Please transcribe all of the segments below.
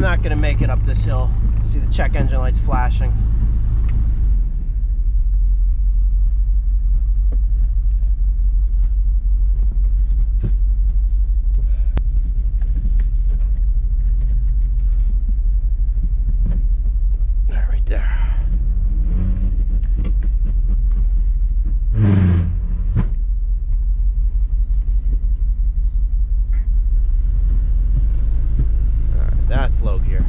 not gonna make it up this hill. See the check engine lights flashing. Right there. Alright, that's low gear.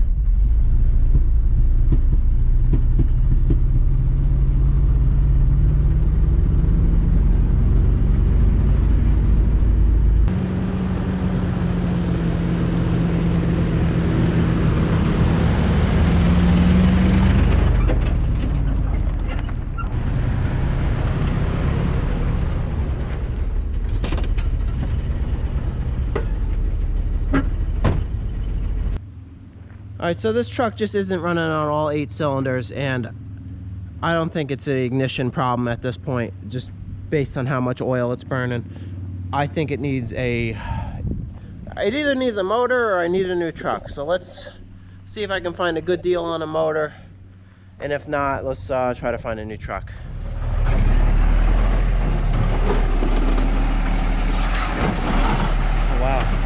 Alright, so this truck just isn't running on all 8 cylinders, and I don't think it's an ignition problem at this point, just based on how much oil it's burning. I think it needs it either needs a motor or I need a new truck. So let's see if I can find a good deal on a motor, and if not, let's try to find a new truck. Oh, wow.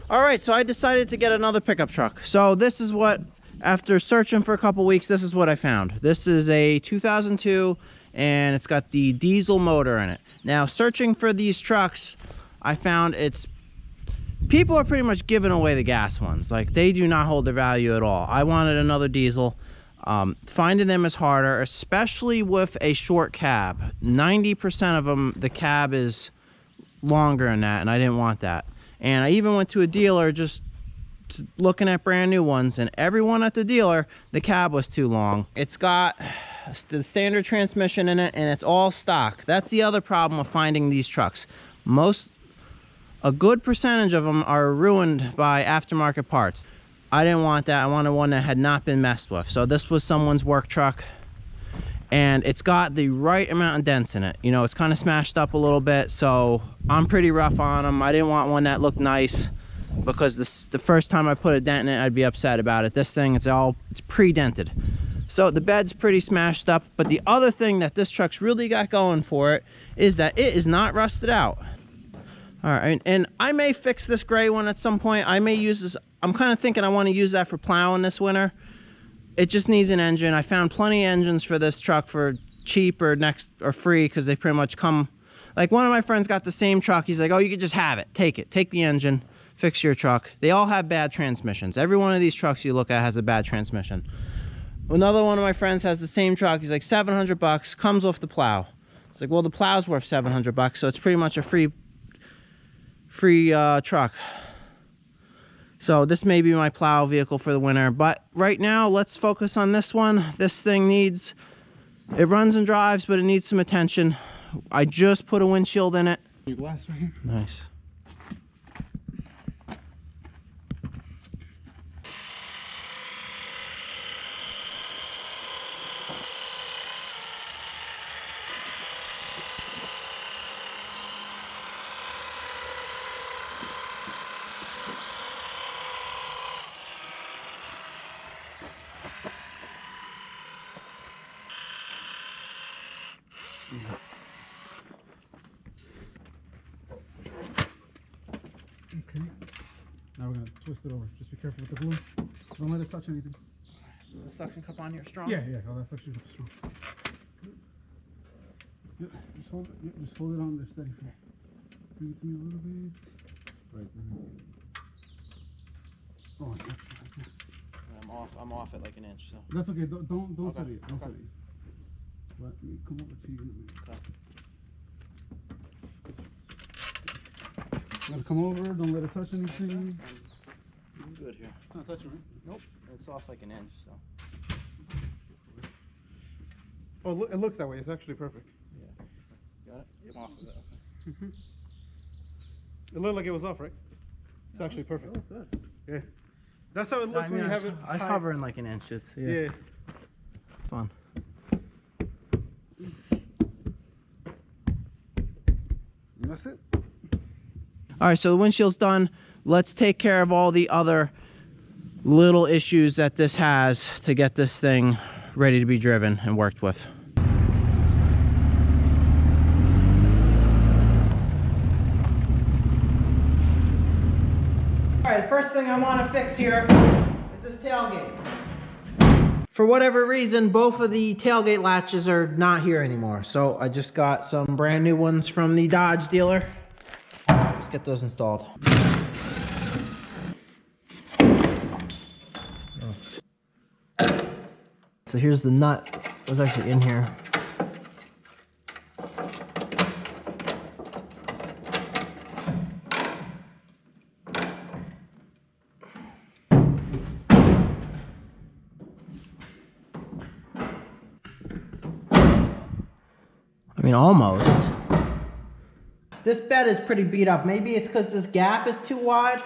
All right, so I decided to get another pickup truck. So this is what, after searching for a couple weeks, this is what I found. This is a 2002, and it's got the diesel motor in it. Now, searching for these trucks, I found people are pretty much giving away the gas ones. Like, they do not hold their value at all. I wanted another diesel. Finding them is harder, especially with a short cab. 90% of them, the cab is longer than that, and I didn't want that. And I even went to a dealer just looking at brand new ones, and everyone at the dealer, the cab was too long. It's got the standard transmission in it, and it's all stock. That's the other problem with finding these trucks. A good percentage of them are ruined by aftermarket parts. I didn't want that. I wanted one that had not been messed with. So this was someone's work truck, and it's got the right amount of dents in it. You know, it's kind of smashed up a little bit, so I'm pretty rough on them. I didn't want one that looked nice, because the first time I put a dent in it, I'd be upset about it. This thing, it's pre-dented. So the bed's pretty smashed up, but the other thing that this truck's really got going for it is that it is not rusted out. All right, and I may fix this gray one at some point. I may use this. I'm kind of thinking I want to use that for plowing this winter. It just needs an engine. I found plenty of engines for this truck for cheap or free, because they pretty much come. Like, one of my friends got the same truck. He's like, oh, you could just have it. Take it. Take the engine. Fix your truck. They all have bad transmissions. Every one of these trucks you look at has a bad transmission. Another one of my friends has the same truck. He's like, $700, comes off the plow. It's like, well, the plow's worth $700, so it's pretty much a free truck. So this may be my plow vehicle for the winter, but right now let's focus on this one. This thing it runs and drives, but it needs some attention. I just put a windshield in it. Your glass right here. Nice. Okay. Now we're gonna twist it over. Just be careful with the glue. Don't let it touch anything. Is the suction cup on here strong? Yeah, yeah. Oh, that suction cup is strong. Yep. Just hold it. Yep, just hold it on there steady. Bring it to me a little bit. Right. Oh, I'm off it like an inch. So. That's okay. Don't Okay. study it. Don't Okay. study it. Let me come over to you in a minute. Okay. Let it come over. Don't let it touch anything. I'm good here. Not touching, right? Nope. It's off like an inch. So. Oh, it looks that way. It's actually perfect. Yeah. Got it. I'm off of it. Okay. It looked like it was off, right? It's actually perfect. Oh, good. Yeah. That's how it looks when you have it. I was high. hovering like an inch. It's Yeah. fun. And that's it. All right, so the windshield's done. Let's take care of all the other little issues that this has to get this thing ready to be driven and worked with. All right, the first thing I want to fix here is this tailgate. For whatever reason, both of the tailgate latches are not here anymore. So I just got some brand new ones from the Dodge dealer. Let's get those installed. So here's the nut. It was actually in here. I mean, almost. This bed is pretty beat up. Maybe it's because this gap is too wide.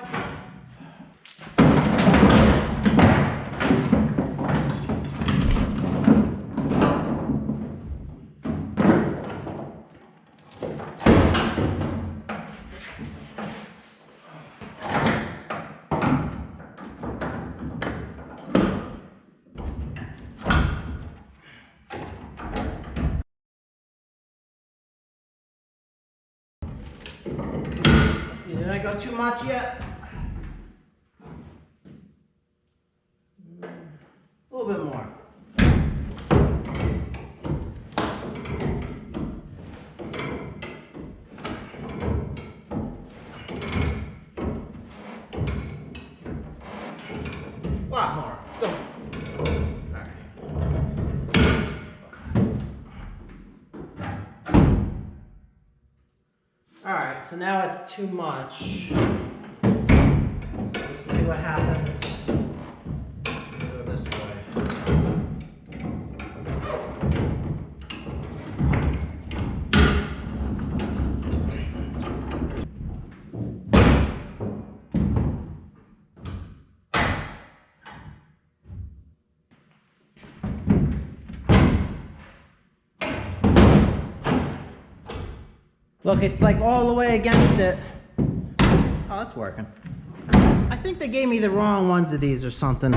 Let's see, did I go too much yet? A little bit more. A lot more. Let's go. Alright, so now it's too much. Let's see what happens. Go this way. Look, it's like all the way against it. Oh, that's working. I think they gave me the wrong ones of these or something.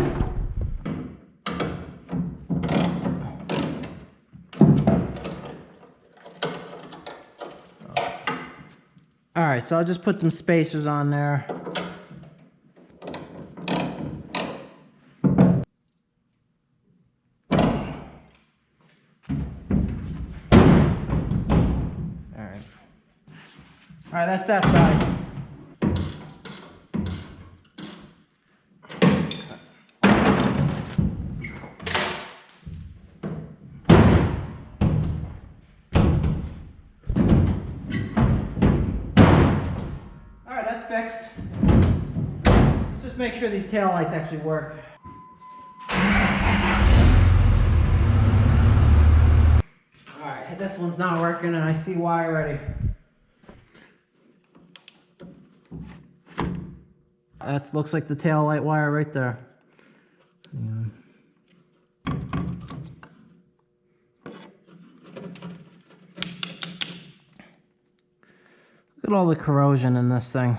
All right, so I'll just put some spacers on there. All right, that's that side. All right, that's fixed. Let's just make sure these taillights actually work. All right, this one's not working and I see why already. That looks like the tail light wire right there. Yeah. Look at all the corrosion in this thing.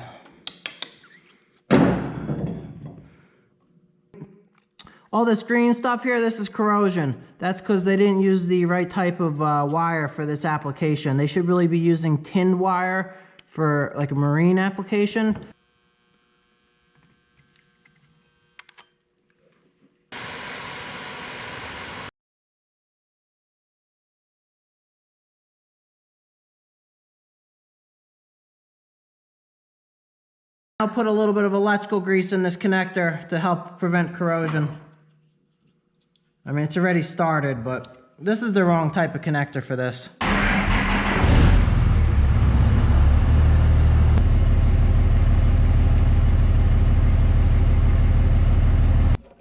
All this green stuff here, this is corrosion. That's because they didn't use the right type of wire for this application. They should really be using tinned wire for like a marine application. I'll put a little bit of electrical grease in this connector to help prevent corrosion. I mean, it's already started, but this is the wrong type of connector for this.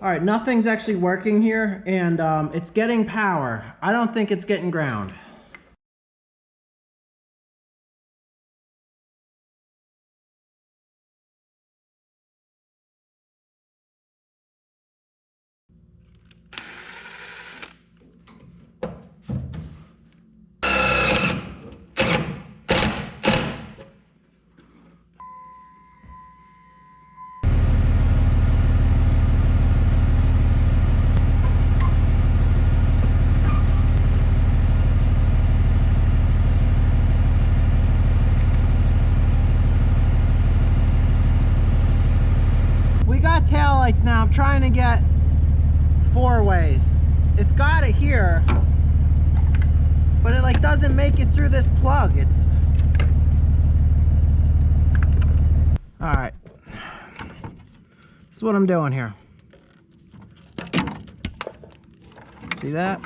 All right, nothing's actually working here, and it's getting power. I don't think it's getting ground. We got taillights now. I'm trying to get 4 ways. It's got it here, but it like doesn't make it through this plug. It's all right. This is what I'm doing here. See that?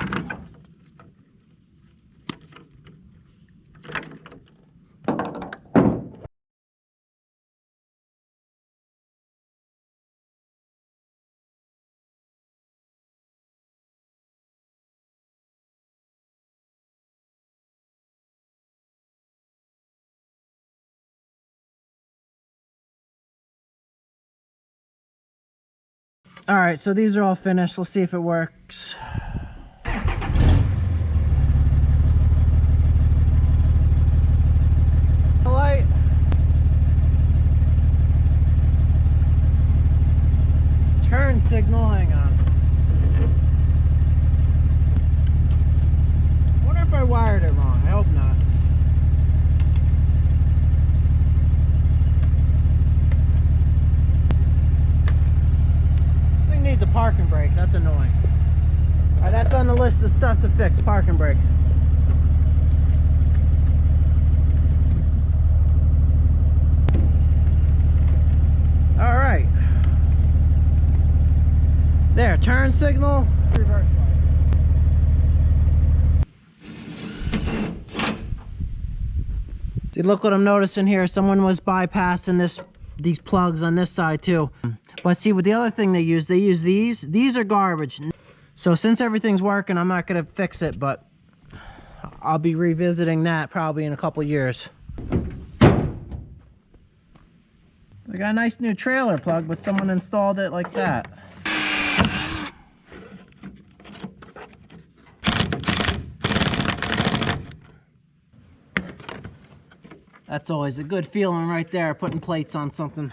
All right, so these are all finished. Let's see if it works. The light. Turn signal, hang on. I wonder if I wired it wrong. I hope not. Needs a parking brake. That's annoying. All right, that's on the list of stuff to fix. Parking brake. All right. There, turn signal, reverse light. See, look what I'm noticing here. Someone was bypassing these plugs on this side too. But see, with the other thing they use these. These are garbage. So since everything's working, I'm not gonna fix it, but I'll be revisiting that probably in a couple years. I got a nice new trailer plug, but someone installed it like that. That's always a good feeling right there, putting plates on something.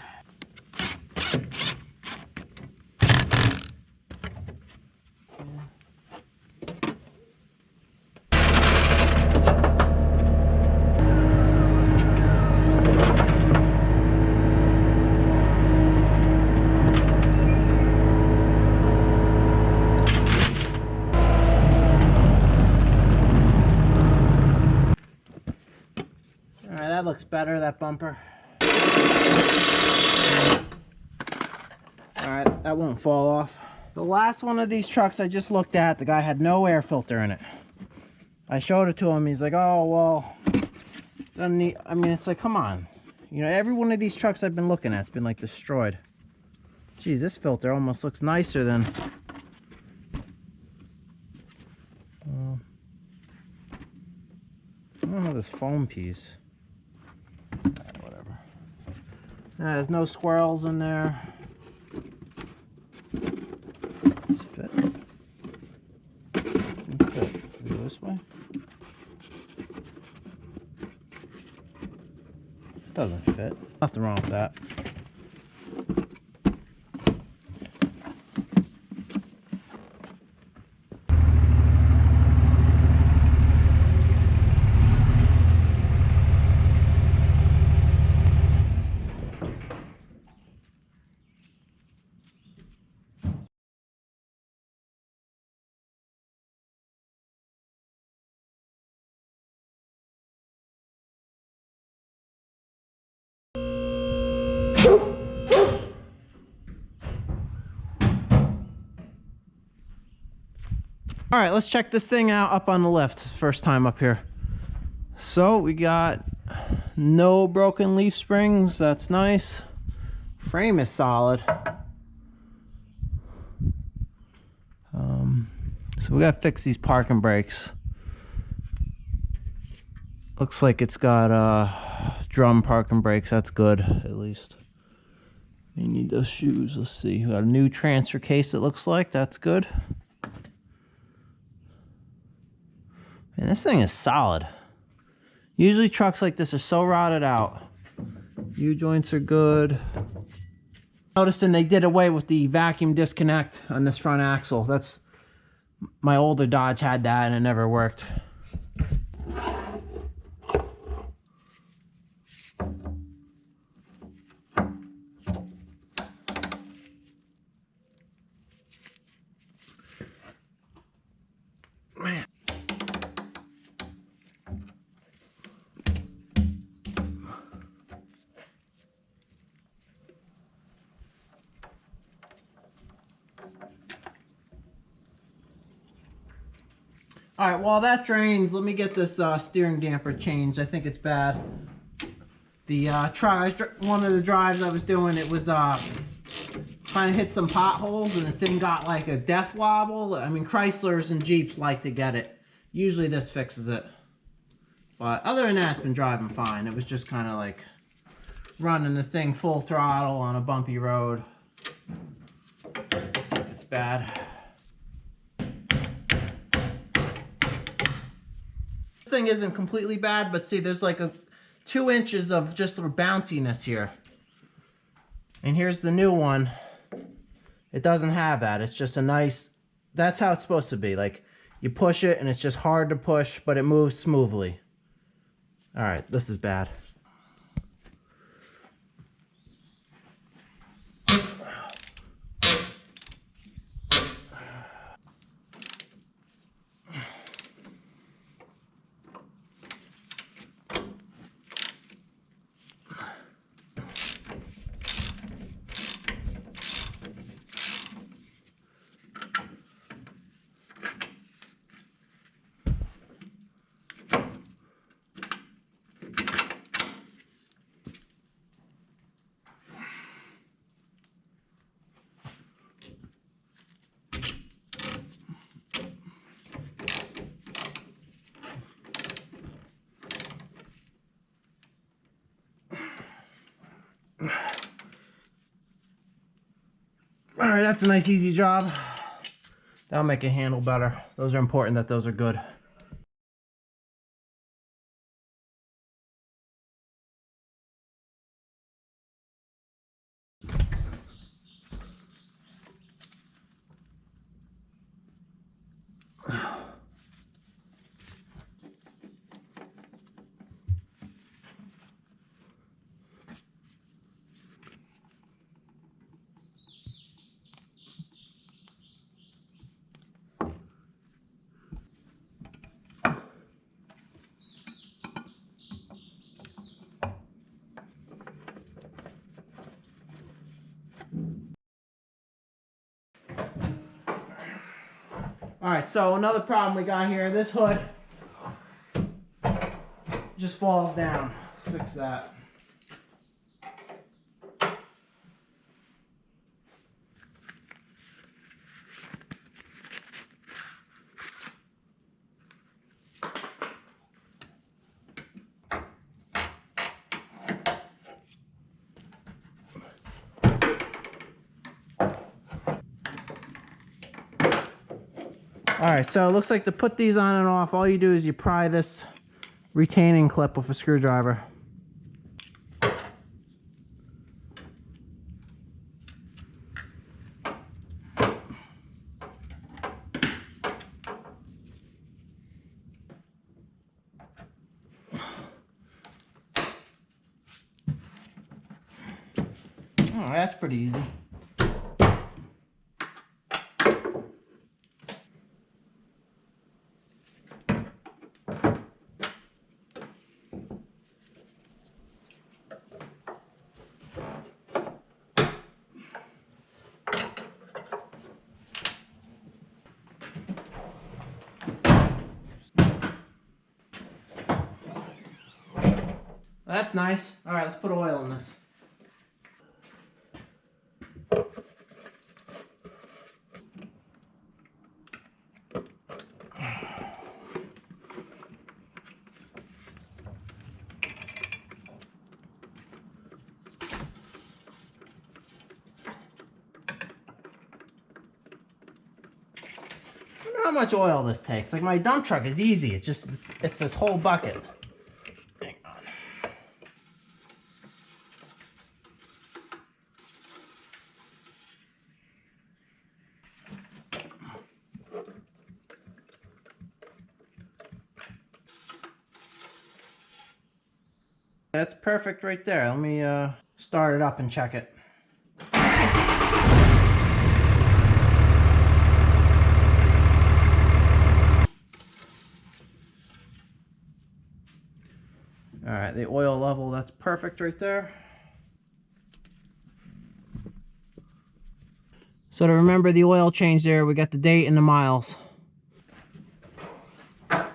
That looks better, that bumper. Alright, that won't fall off. The last one of these trucks I just looked at, the guy had no air filter in it. I showed it to him, he's like, oh, well, doesn't need, I mean, it's like, come on. You know, every one of these trucks I've been looking at has been like destroyed. Geez, this filter almost looks nicer than... I don't know this foam piece. Whatever. There's no squirrels in there. Does it fit? Doesn't fit. Go this way? Doesn't fit. Nothing wrong with that. All right, let's check this thing out up on the lift. First time up here. So we got no broken leaf springs. That's nice. Frame is solid. So we gotta fix these parking brakes. Looks like it's got drum parking brakes. That's good, at least. We need those shoes. Let's see. We got a new transfer case, it looks like. That's good. And this thing is solid. Usually trucks like this are so rotted out. U-joints are good. Noticing they did away with the vacuum disconnect on this front axle. That's my older Dodge had that and it never worked. Man. All right, while that drains, let me get this steering damper changed. I think it's bad. The one of the drives I was doing, it was trying to hit some potholes and the thing got like a death wobble. I mean, Chryslers and Jeeps like to get it. Usually this fixes it. But other than that, it's been driving fine. It was just kind of like running the thing full throttle on a bumpy road. Let's see if it's bad. This thing isn't completely bad, but see, there's like 2 inches of just bounciness here. And here's the new one. It doesn't have that. It's just a nice, that's how it's supposed to be. Like, you push it and it's just hard to push, but it moves smoothly. All right, this is bad. All right, that's a nice easy job. That'll make it handle better. Those are important that those are good. All right, so another problem we got here, this hood just falls down. Let's fix that. All right, so it looks like to put these on and off, all you do is you pry this retaining clip with a screwdriver. Oh, that's pretty easy. That's nice. All right, let's put oil in this. I wonder how much oil this takes. Like my dump truck is easy. It's this whole bucket. Hang on. That's perfect right there. Let me start it up and check it. All right, the oil level, that's perfect right there. So to remember the oil change there, we got the date and the miles. A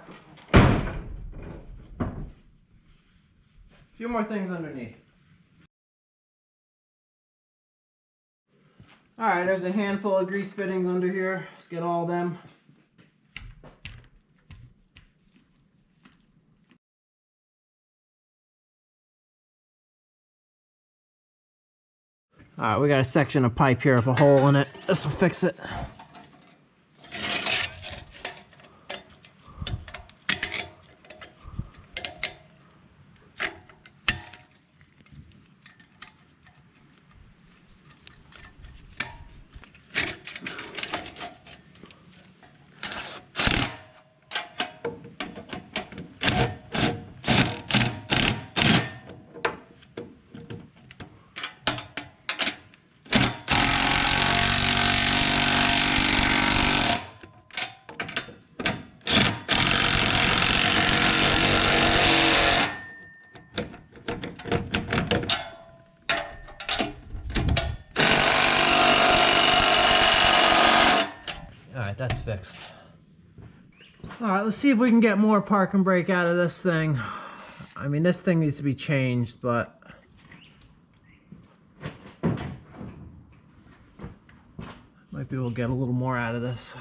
few more things underneath. All right, there's a handful of grease fittings under here. Let's get all of them. All right, we got a section of pipe here with a hole in it. This will fix it. That's fixed. All right, let's see if we can get more park and brake out of this thing. I mean, this thing needs to be changed, but might be able to get a little more out of this.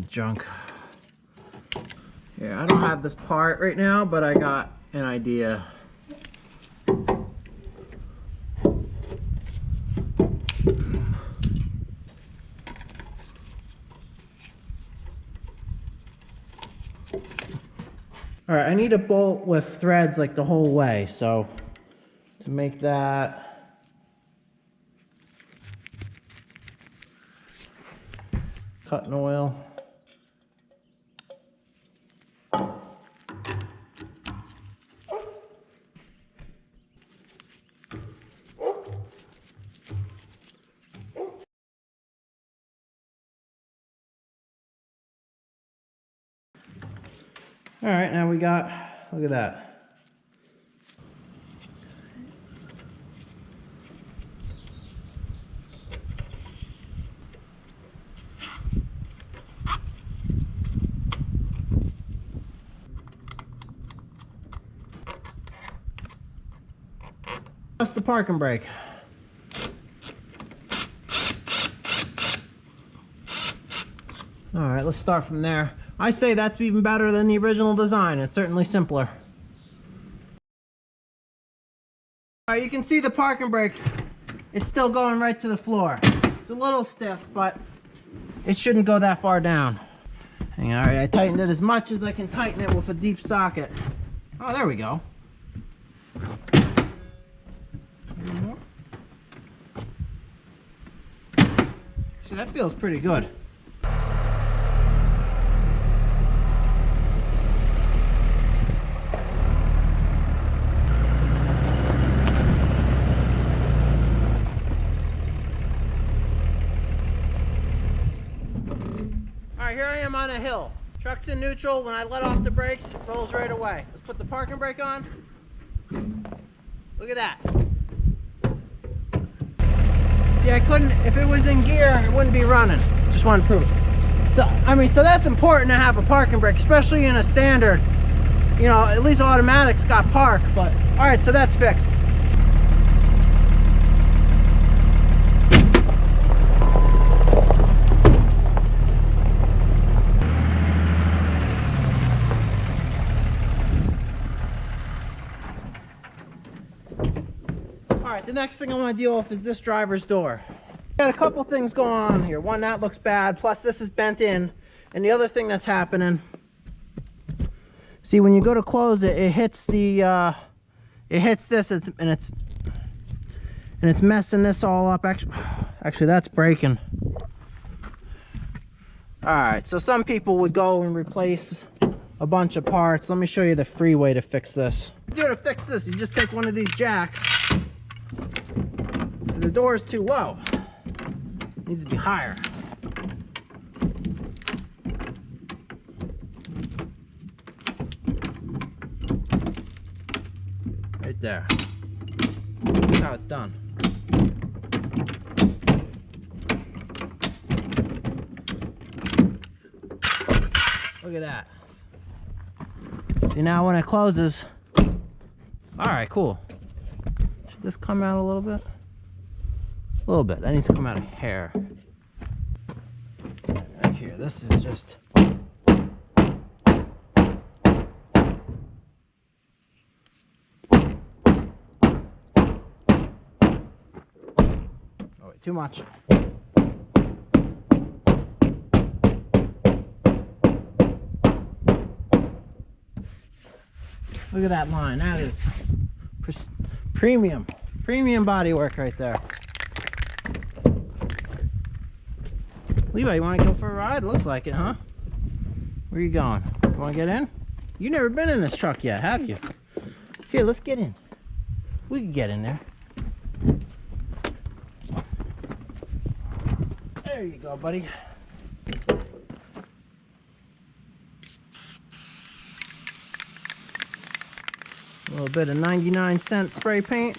Junk. Yeah, I don't have this part right now, but I got an idea. All right, I need a bolt with threads like the whole way, so to make that, cutting oil. All right, now we got, look at that. That's the park and brake. All right, let's start from there. I say that's even better than the original design. It's certainly simpler. All right, you can see the park and brake. It's still going right to the floor. It's a little stiff, but it shouldn't go that far down. Hang on, all right, I tightened it as much as I can tighten it with a deep socket. Oh, there we go. See, that feels pretty good. right, here I am on a hill. Truck's in neutral. When I let off the brakes, it rolls right away. Let's put the parking brake on. Look at that. See, I couldn't, if it was in gear, it wouldn't be running. Just wanted proof. So, I mean, so that's important to have a parking brake, especially in a standard. You know, at least automatic's got park, but all right, so that's fixed. All right, the next thing I want to deal with is this driver's door. Got a couple things going on here. One, that looks bad, plus this is bent in. And the other thing that's happening, see, when you go to close it, it hits the, it hits this, and it's messing this all up. Actually, that's breaking. All right, so some people would go and replace a bunch of parts. Let me show you the free way to fix this. To fix this, you just take one of these jacks. So the door is too low. It needs to be higher. Right there. That's how it's done. Look at that. See, now when it closes, all right, cool. Should this come out a little bit? A little bit. That needs to come out a hair. Right here. This is just. Oh wait, too much. Look at that line. That is premium body work right there. Levi, you want to go for a ride? Looks like it, huh? Where are you going? You want to get in? You've never been in this truck yet, have you? Here, let's get in. We can get in there. There you go, buddy. A little bit of 99-cent spray paint.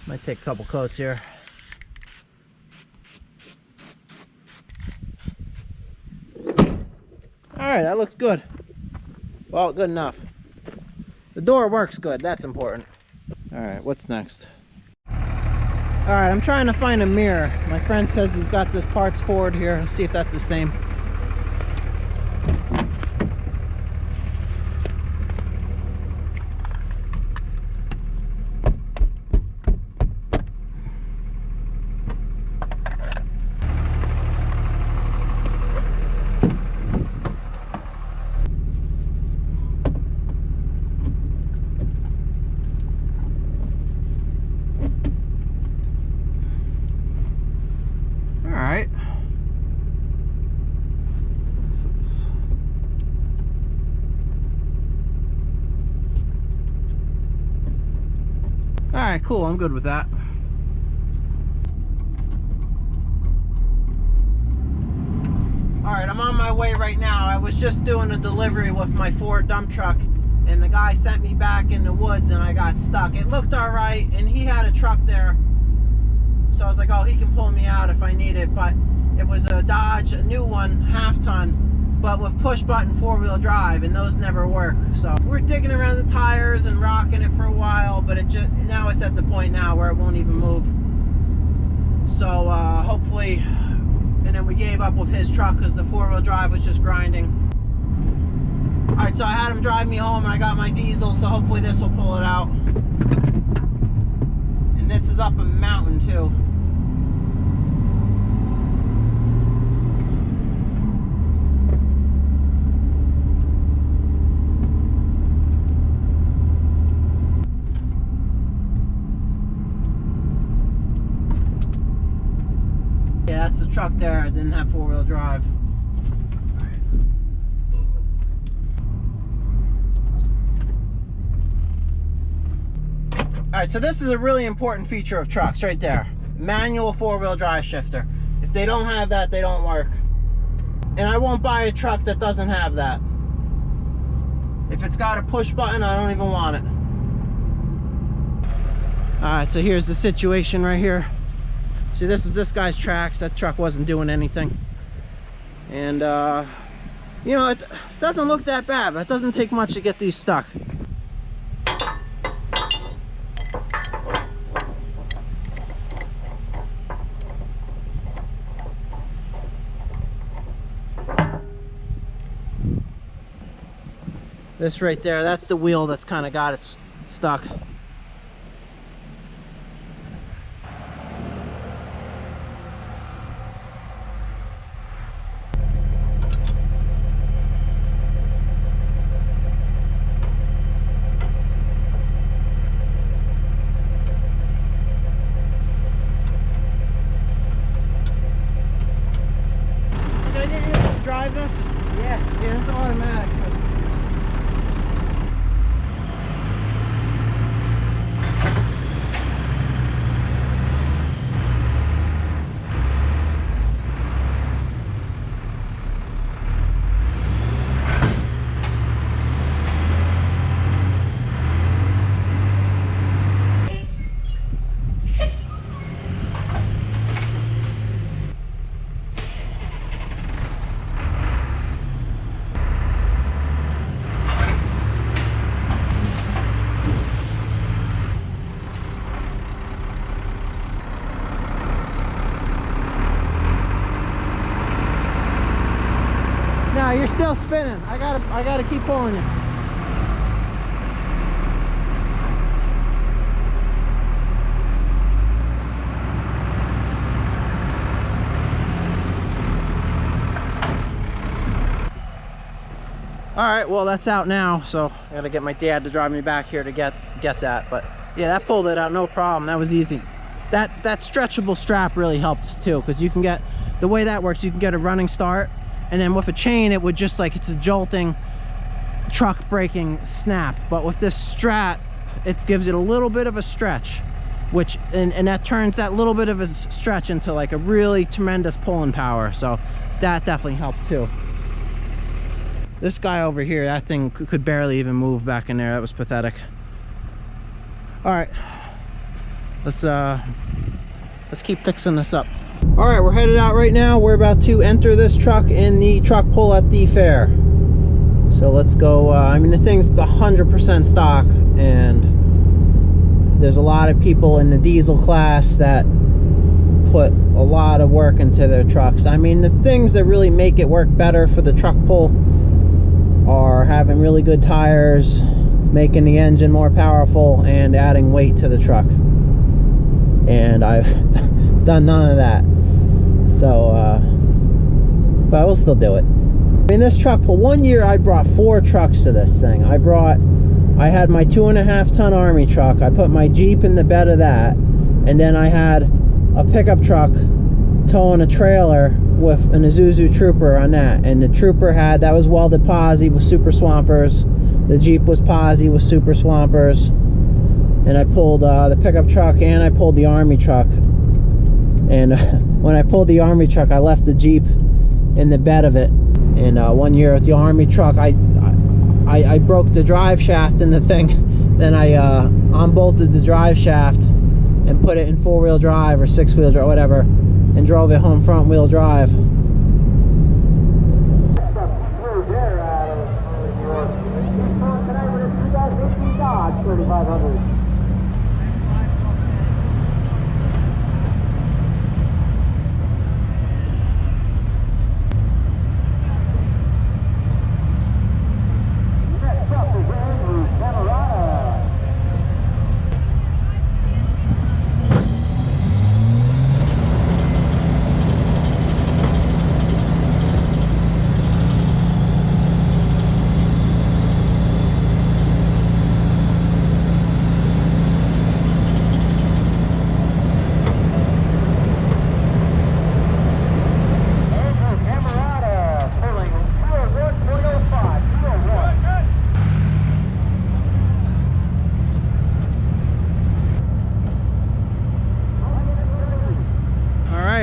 Might take a couple coats here. Alright, that looks good. Well, good enough. The door works good, that's important. Alright, what's next? Alright, I'm trying to find a mirror. My friend says he's got this parts Ford here. Let's see if that's the same. Alright. What's this? Alright, cool. I'm good with that. Alright, I'm on my way right now. I was just doing a delivery with my Ford dump truck, and the guy sent me back in the woods and I got stuck. It looked alright, and he had a truck there. So I was like, oh, he can pull me out if I need it, but it was a Dodge, a new one, half-ton, but with push-button four-wheel drive, and those never work. So we're digging around the tires and rocking it for a while, but now it's at the point now where it won't even move. So hopefully, and then we gave up with his truck because the four-wheel drive was just grinding. All right, so I had him drive me home, and I got my diesel, so hopefully this will pull it out. And this is up a mountain too. Yeah, that's the truck there. It didn't have four-wheel drive. Alright, so this is a really important feature of trucks right there. Manual four-wheel drive shifter. If they don't have that, they don't work. And I won't buy a truck that doesn't have that. If it's got a push button, I don't even want it. Alright, so here's the situation right here. See, this is this guy's tracks. That truck wasn't doing anything. And, you know, it doesn't look that bad, but it doesn't take much to get these stuck. This right there, that's the wheel that's kind of got it stuck. Did I get you to drive this? Yeah. Yeah, it's automatic. So. No, you're still spinning. I gotta keep pulling you. All right, well that's out now, so I gotta get my dad to drive me back here to get that. But yeah, that pulled it out, no problem. That was easy. That stretchable strap really helps too, because you can get, the way that works, you can get a running start. And then with a chain, it would just like, it's a jolting, truck braking snap. But with this strap, it gives it a little bit of a stretch, which, and that turns that little bit of a stretch into like a really tremendous pulling power. So that definitely helped too. This guy over here, that thing could barely even move back in there. That was pathetic. All right, let's keep fixing this up. All right, we're headed out right now. We're about to enter this truck in the truck pull at the fair. So let's go. I mean, the thing's 100% stock, and there's a lot of people in the diesel class that put a lot of work into their trucks. I mean, the things that really make it work better for the truck pull are having really good tires, making the engine more powerful, and adding weight to the truck. And I've done none of that. So, but we'll still do it. I mean, this truck pull, one year I brought 4 trucks to this thing. I had my 2.5 ton Army truck. I put my Jeep in the bed of that. And then I had a pickup truck towing a trailer with an Isuzu Trooper on that. And the Trooper that was welded posi with Super Swampers. The Jeep was posi with Super Swampers. And I pulled the pickup truck, and I pulled the Army truck. And when I pulled the Army truck, I left the Jeep in the bed of it. And one year with the Army truck, I broke the drive shaft in the thing. Then I unbolted the drive shaft and put it in 4-wheel drive or 6-wheel drive, whatever, and drove it home front wheel drive.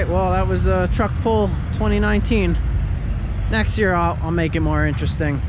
Well, that was Truck Pull 2019. Next year I'll make it more interesting.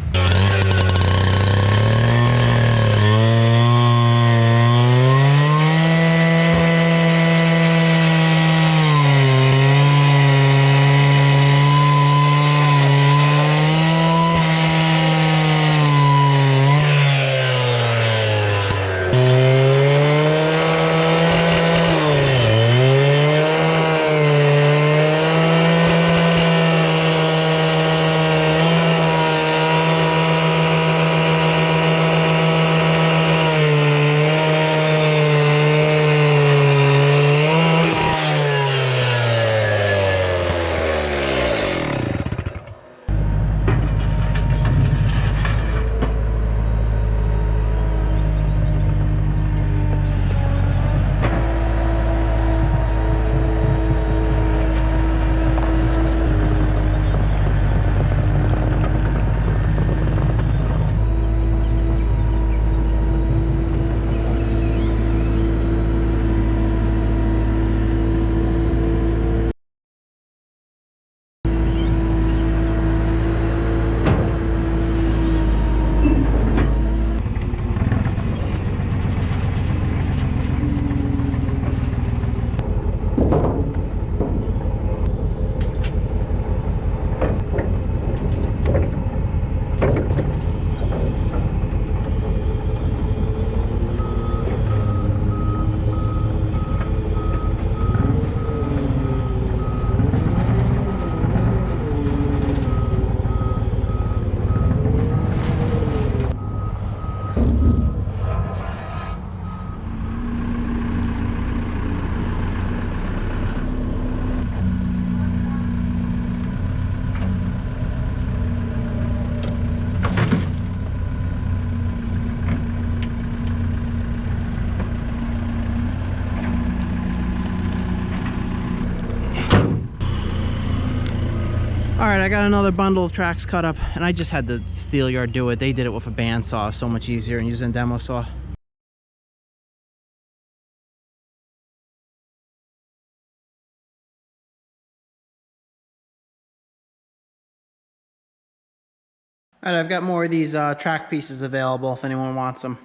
All right, I got another bundle of tracks cut up, and I just had the steel yard do it. They did it with a bandsaw, so much easier than using a demo saw. All right, I've got more of these track pieces available if anyone wants them.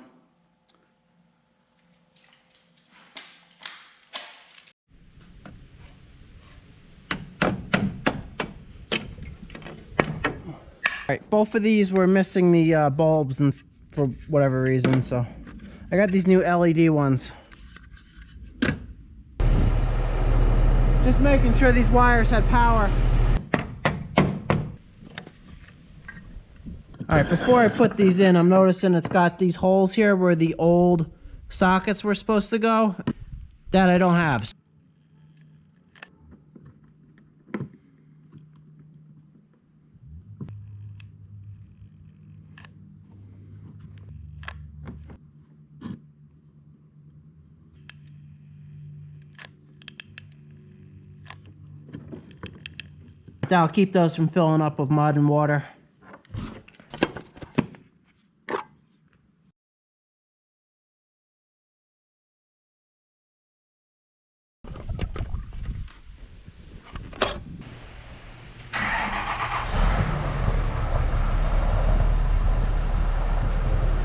Alright, both of these were missing the bulbs and for whatever reason, so I got these new LED ones. Just making sure these wires had power. Alright, before I put these in, I'm noticing it's got these holes here where the old sockets were supposed to go. That I don't have. That'll keep those from filling up with mud and water.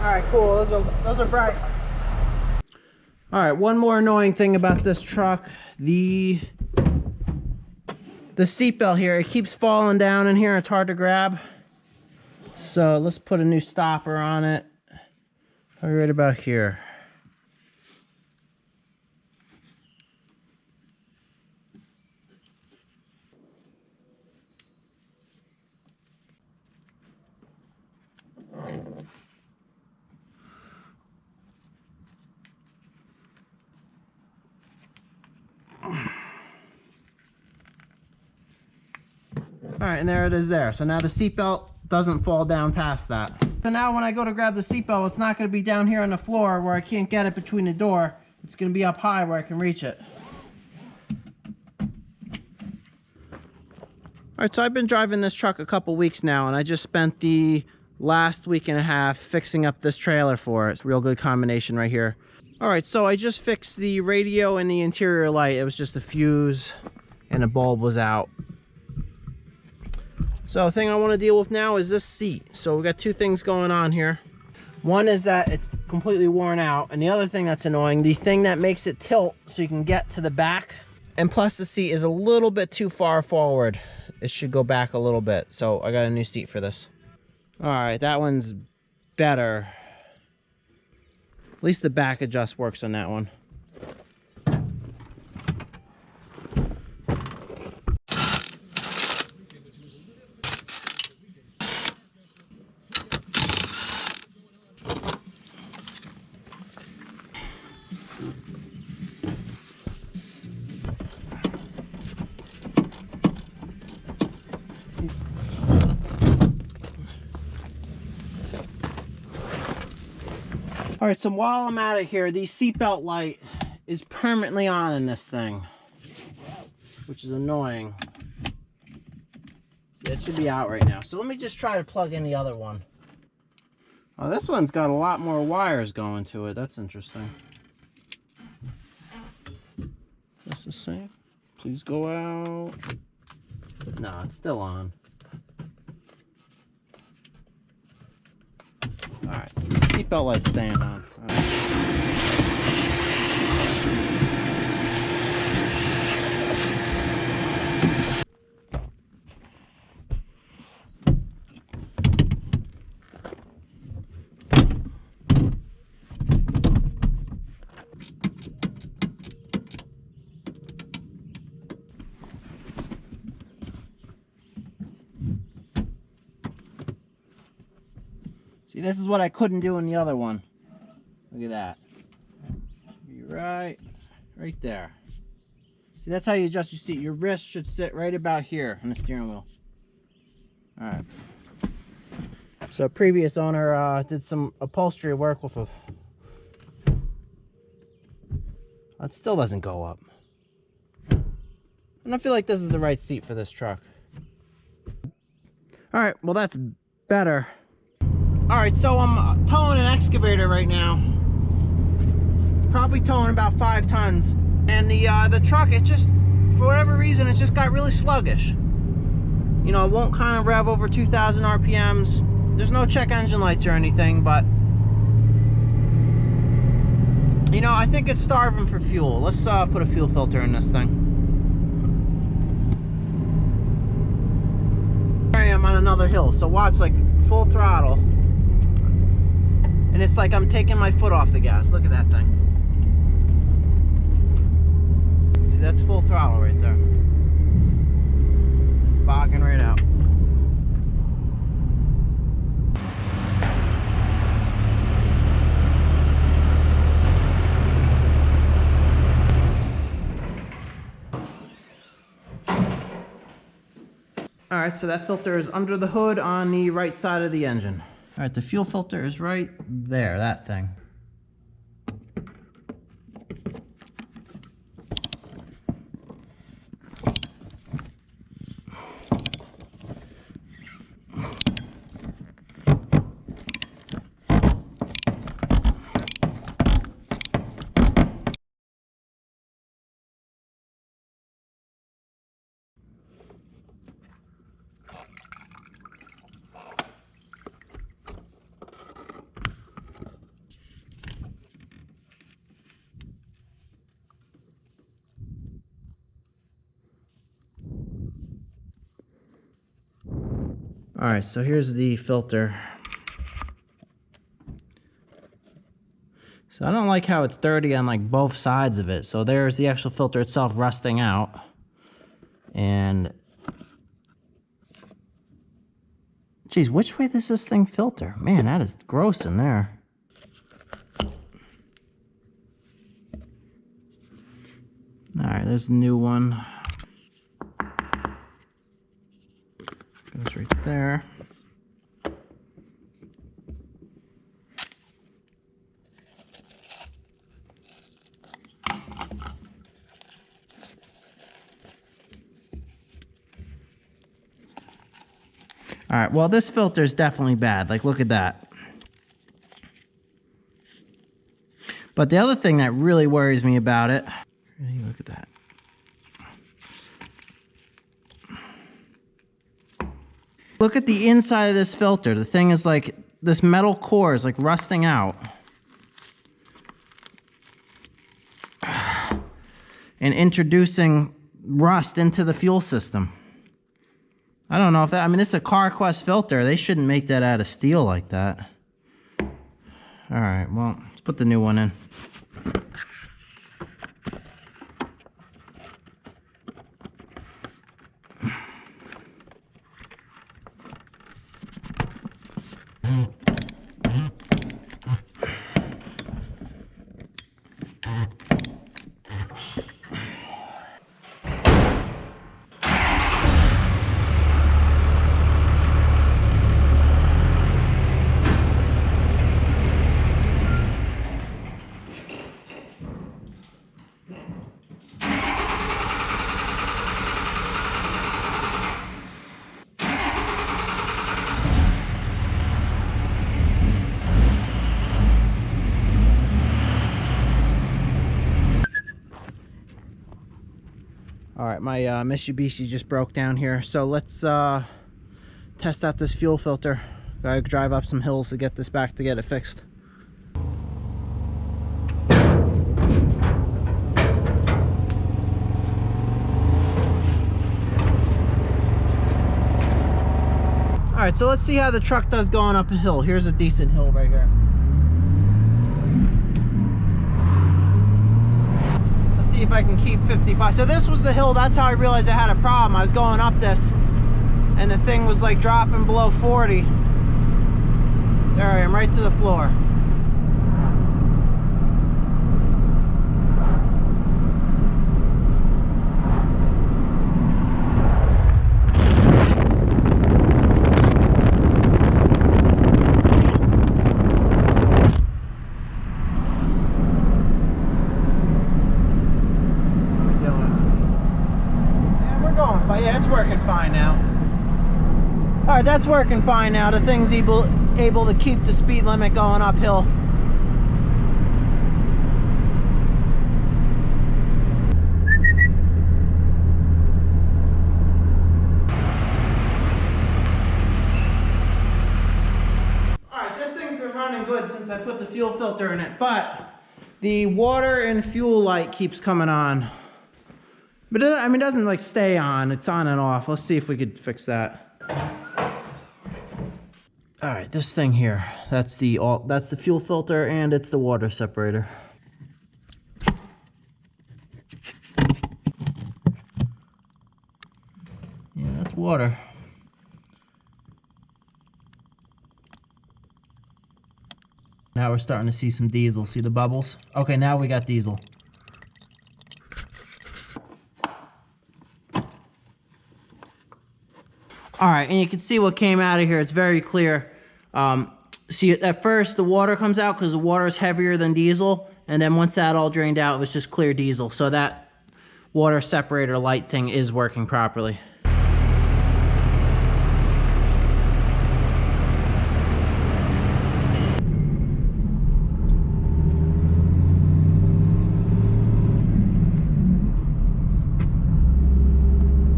Alright, cool. Those are bright. Alright, one more annoying thing about this truck. The seatbelt here, it keeps falling down in here. It's hard to grab. So let's put a new stopper on it. Right about here. All right, and there it is there. So now the seatbelt doesn't fall down past that. So now when I go to grab the seatbelt, it's not going to be down here on the floor where I can't get it between the door. It's going to be up high where I can reach it. All right, so I've been driving this truck a couple weeks now, and I just spent the last week and a half fixing up this trailer for it. It's a real good combination right here. All right, so I just fixed the radio and the interior light. It was just a fuse and the bulb was out. So the thing I want to deal with now is this seat. So we got two things going on here. One is that it's completely worn out, and the other thing that's annoying, the thing that makes it tilt so you can get to the back, and plus the seat is a little bit too far forward. It should go back a little bit, so I got a new seat for this. All right, that one's better. At least the back adjust works on that one. All right, so while I'm at it here, the seatbelt light is permanently on in this thing, which is annoying. See, that should be out right now. So let me just try to plug in the other one. Oh, this one's got a lot more wires going to it. That's interesting. That's the same. Please go out. No, it's still on. All right, seatbelt light's staying on. All right. See, this is what I couldn't do in the other one. Look at that. Be right there. See, that's how you adjust your seat. Your wrist should sit right about here on the steering wheel. All right. So a previous owner did some upholstery work with a... It still doesn't go up. I don't feel like this is the right seat for this truck. All right, well that's better. All right, so I'm towing an excavator right now. Probably towing about 5 tons. And the truck, it just, for whatever reason, it just got really sluggish. You know, it won't kind of rev over 2,000 RPMs. There's no check engine lights or anything, but you know, I think it's starving for fuel. Let's put a fuel filter in this thing. Here I am on another hill, so watch, like full throttle. And it's like I'm taking my foot off the gas. Look at that thing. See, that's full throttle right there. It's bogging right out. All right, so that filter is under the hood on the right side of the engine. All right, the fuel filter is right there, that thing. All right, so here's the filter. So I don't like how it's dirty on like both sides of it. So there's the actual filter itself rusting out. And geez, which way does this thing filter? Man, that is gross in there. All right, there's a new one. Goes right there. All right, well, this filter is definitely bad. Like, look at that. But the other thing that really worries me about it, look at that. Look at the inside of this filter. The thing is like, this metal core is like rusting out. And introducing rust into the fuel system. I don't know if that, I mean, this is a CarQuest filter. They shouldn't make that out of steel like that. All right, well, let's put the new one in. All right, my Mitsubishi just broke down here, so let's test out this fuel filter. Gotta drive up some hills to get this back to get it fixed. All right, so let's see how the truck does going up a hill. Here's a decent hill right here. See if I can keep 55. So this was the hill, that's how I realized I had a problem. I was going up this and the thing was like dropping below 40. There I am, right to the floor. Yeah, it's working fine now. All right, that's working fine now. The thing's able to keep the speed limit going uphill. All right, this thing's been running good since I put the fuel filter in it, but the water and fuel light keeps coming on. But I mean, it doesn't like stay on, it's on and off. Let's see if we could fix that. All right, this thing here, that's the fuel filter and it's the water separator. Yeah, that's water. Now we're starting to see some diesel. See the bubbles? Okay, now we got diesel. All right, and you can see what came out of here. It's very clear. See, at first the water comes out because the water is heavier than diesel, and then once that all drained out, it was just clear diesel. So that water separator light thing is working properly.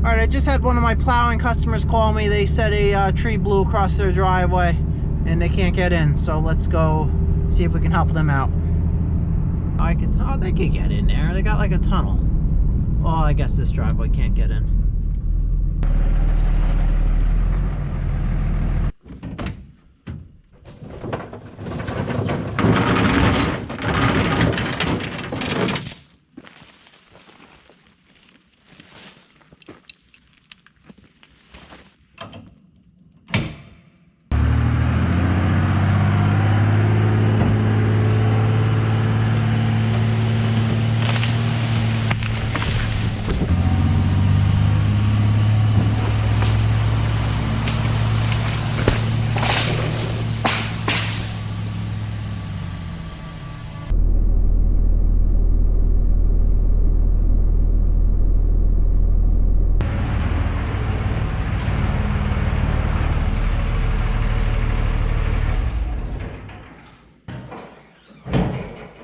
All right, I just had one of my plowing customers call me. They said a tree blew across their driveway and they can't get in. So let's go see if we can help them out. Oh, they could get in there. They got like a tunnel. Oh, I guess this driveway can't get in.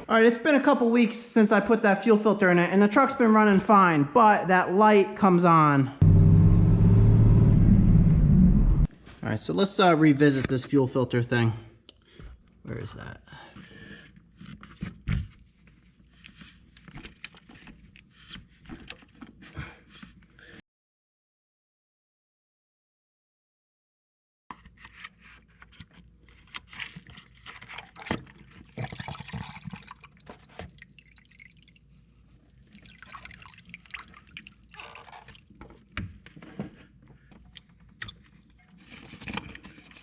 All right, it's been a couple weeks since I put that fuel filter in it, and the truck's been running fine, but that light comes on. All right, so let's revisit this fuel filter thing. Where is that?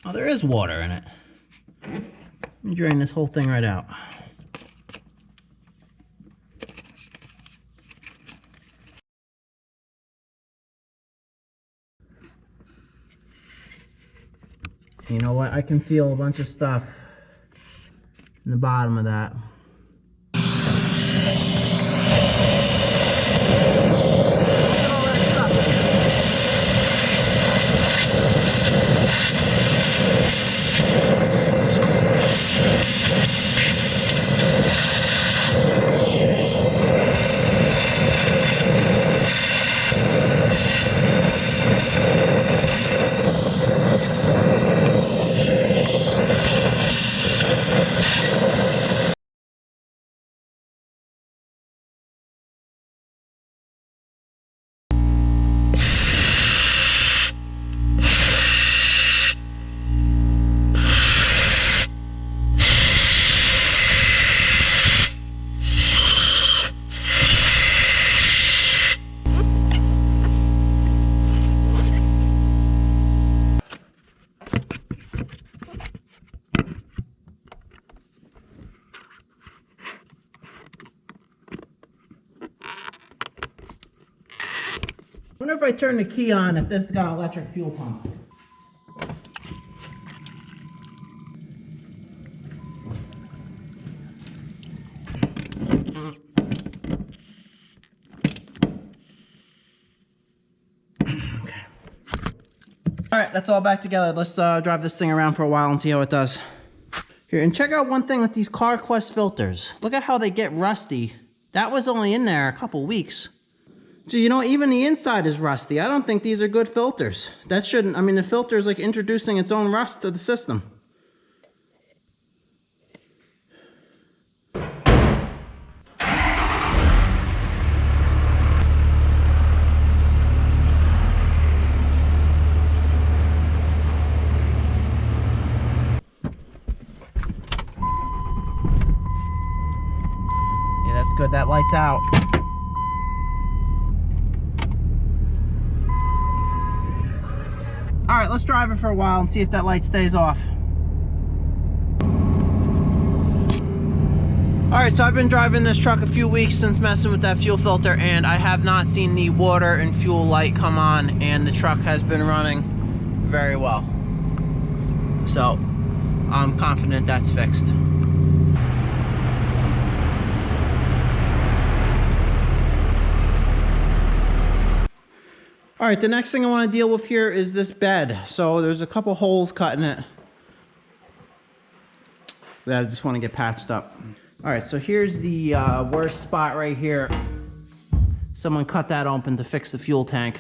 Oh, there is water in it. Let me drain this whole thing right out. You know what? I can feel a bunch of stuff in the bottom of that. I wonder if I turn the key on if this has got an electric fuel pump. Okay. All right, that's all back together. Let's drive this thing around for a while and see how it does. Here, and check out one thing with these CarQuest filters. Look at how they get rusty. That was only in there a couple weeks. So, you know, even the inside is rusty. I don't think these are good filters. That shouldn't, I mean, the filter is like introducing its own rust to the system. Yeah, that's good. That light's out. All right, let's drive it for a while and see if that light stays off. All right, so I've been driving this truck a few weeks since messing with that fuel filter, and I have not seen the water and fuel light come on, and the truck has been running very well. So I'm confident that's fixed. All right, the next thing I want to deal with here is this bed. So there's a couple holes cut in it that I just want to get patched up. All right, so here's the worst spot right here. Someone cut that open to fix the fuel tank.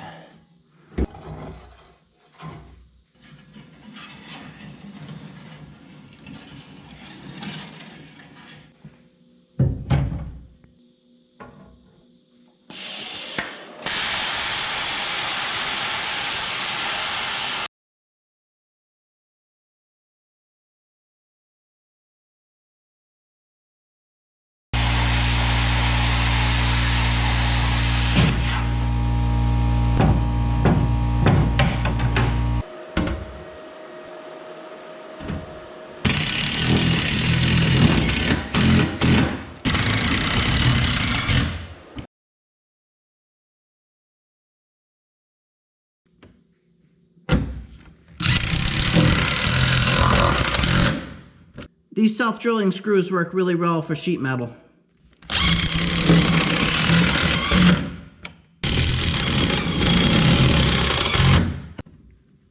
These self-drilling screws work really well for sheet metal.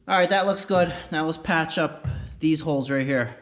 All right, that looks good. Now let's patch up these holes right here.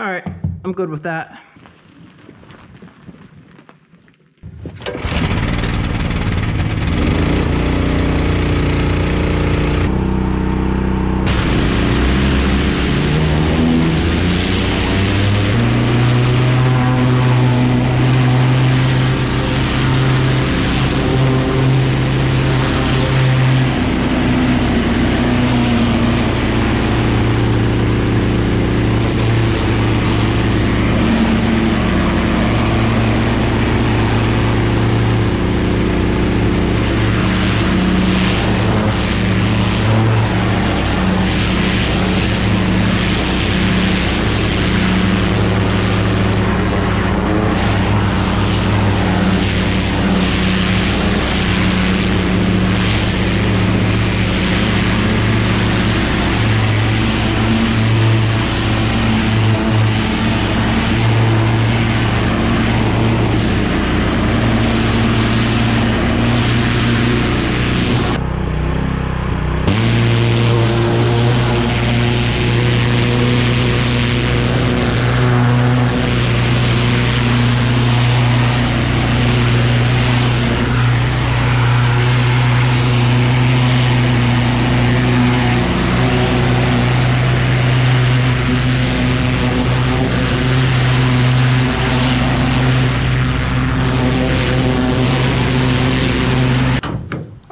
All right, I'm good with that.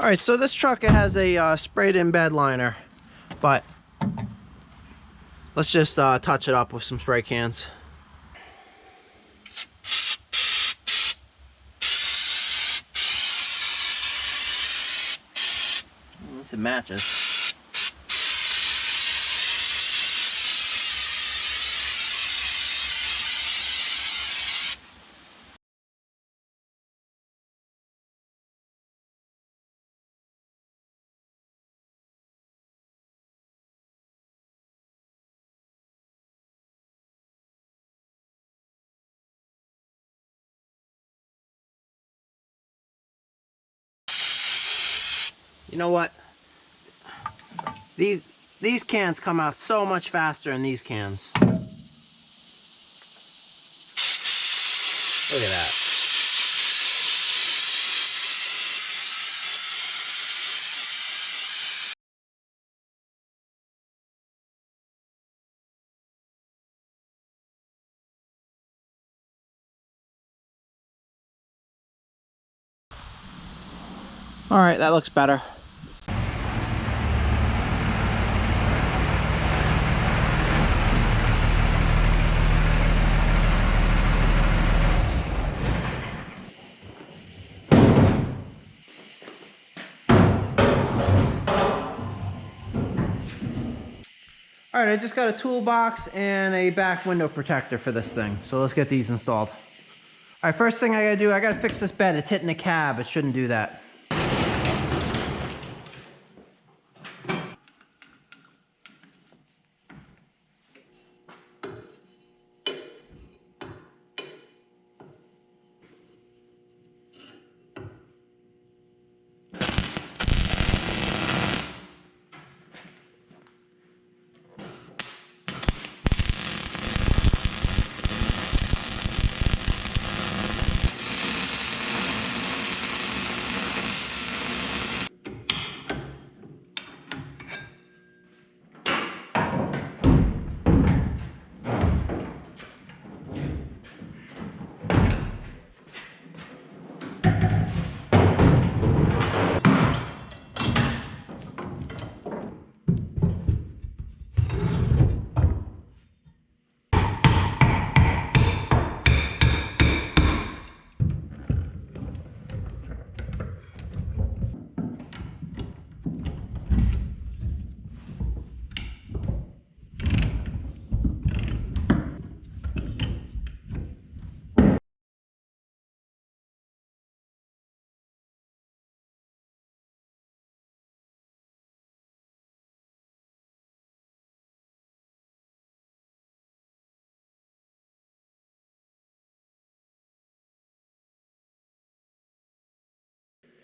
All right, so this truck, it has a sprayed in bed liner, but let's just touch it up with some spray cans. Unless it matches. You know what? These cans come out so much faster than these cans. Look at that. All right, that looks better. All right, I just got a toolbox and a back window protector for this thing. So let's get these installed. All right, first thing I gotta do, I gotta fix this bed. It's hitting the cab. It shouldn't do that.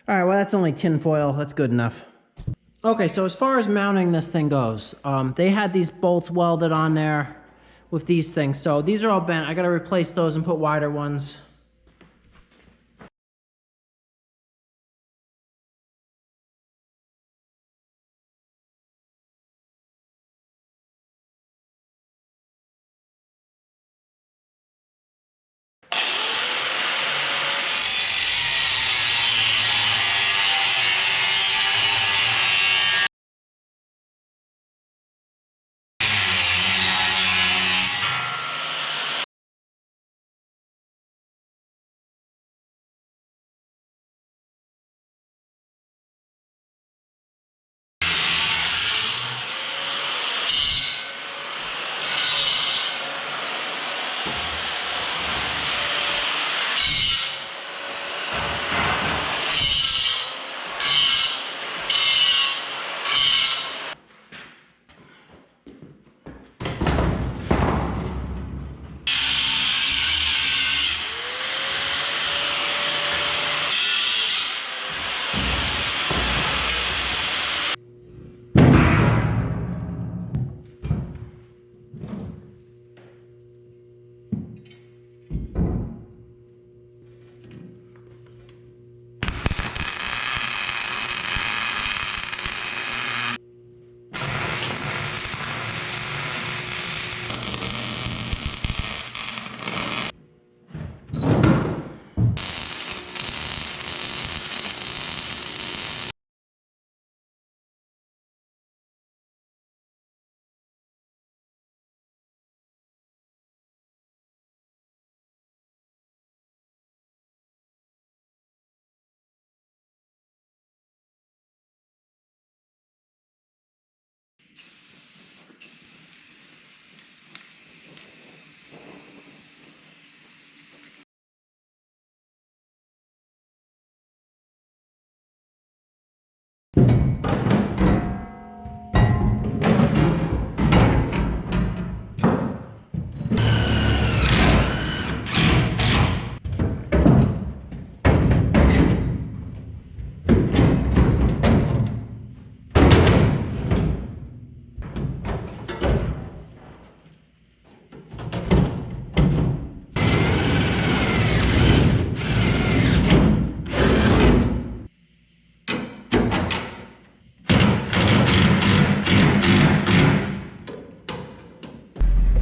All right, well, that's only tin foil. That's good enough. Okay, so as far as mounting this thing goes, they had these bolts welded on there with these things. So these are all bent. I gotta replace those and put wider ones.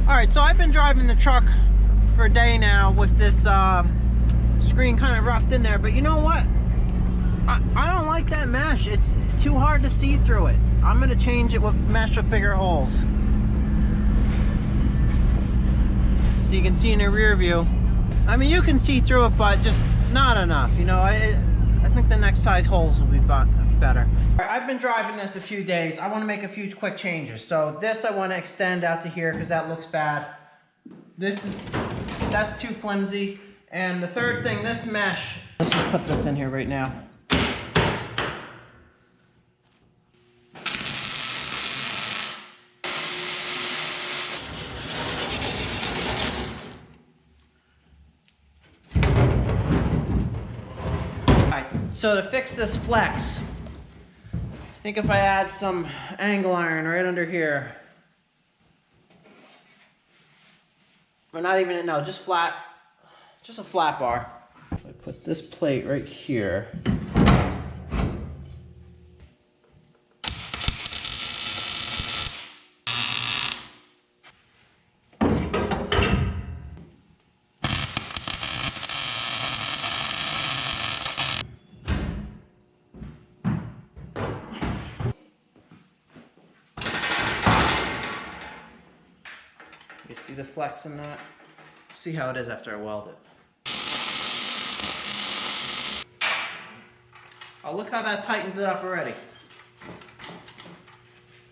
Alright, so I've been driving the truck for a day now with this screen kind of roughed in there, but you know what? I don't like that mesh. It's too hard to see through it. I'm going to change it with mesh with bigger holes. So you can see in the rear view. I mean, you can see through it, but just not enough. You know, I think the next size holes will be better. I've been driving this a few days. I want to make a few quick changes. So this I want to extend out to here because that looks bad. That's too flimsy. And the third thing, this mesh, let's just put this in here right now. Alright, so to fix this flex, I think if I add some angle iron right under here, or not even, no, just flat, just a flat bar. I put this plate right here. You see the flex in that? See how it is after I weld it. Oh, look how that tightens it up already.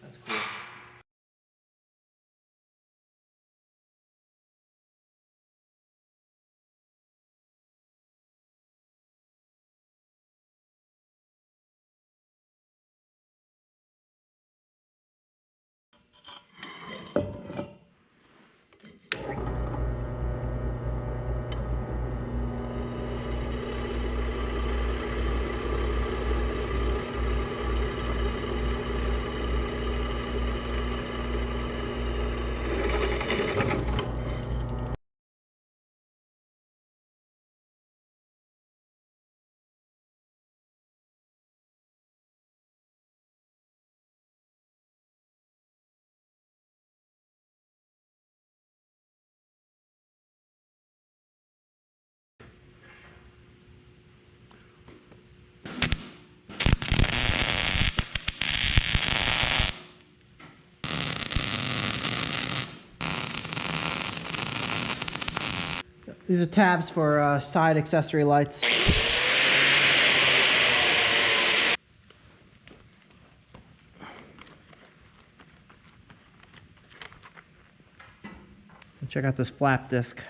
That's cool. These are tabs for side accessory lights. Check out this flap disc.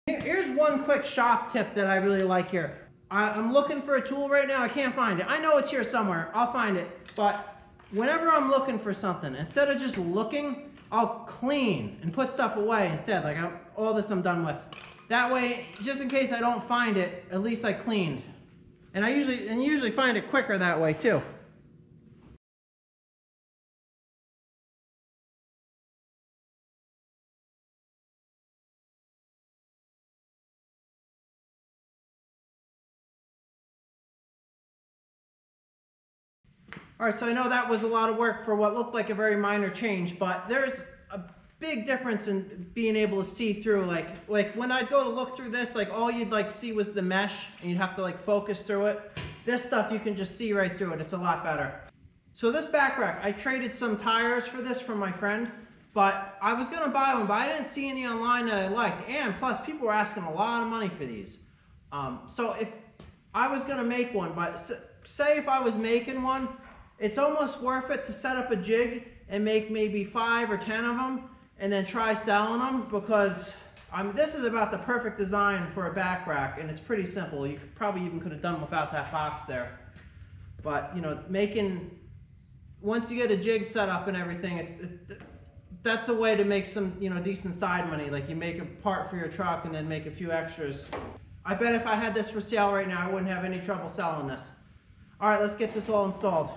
Here's one quick shop tip that I really like here. I'm looking for a tool right now. I can't find it. I know it's here somewhere. I'll find it. But whenever I'm looking for something, instead of just looking, I'll clean and put stuff away instead. Like all this I'm done with. That way, just in case I don't find it, at least I cleaned. And I usually find it quicker that way too. All right, so I know that was a lot of work for what looked like a very minor change, but there's a big difference in being able to see through. Like when I go to look through this, like all you'd like see was the mesh, and you'd have to like focus through it. This stuff you can just see right through it. It's a lot better. So this back rack, I traded some tires for this from my friend, but I was gonna buy one, but I didn't see any online that I liked, and plus people were asking a lot of money for these. So if I was gonna make one, but say if I was making one, it's almost worth it to set up a jig and make maybe 5 or 10 of them and then try selling them, because this is about the perfect design for a back rack, and it's pretty simple. You probably even could have done without that box there. But you know, once you get a jig set up and everything, that's a way to make some decent side money. Like you make a part for your truck and then make a few extras. I bet if I had this for sale right now, I wouldn't have any trouble selling this. All right, let's get this all installed.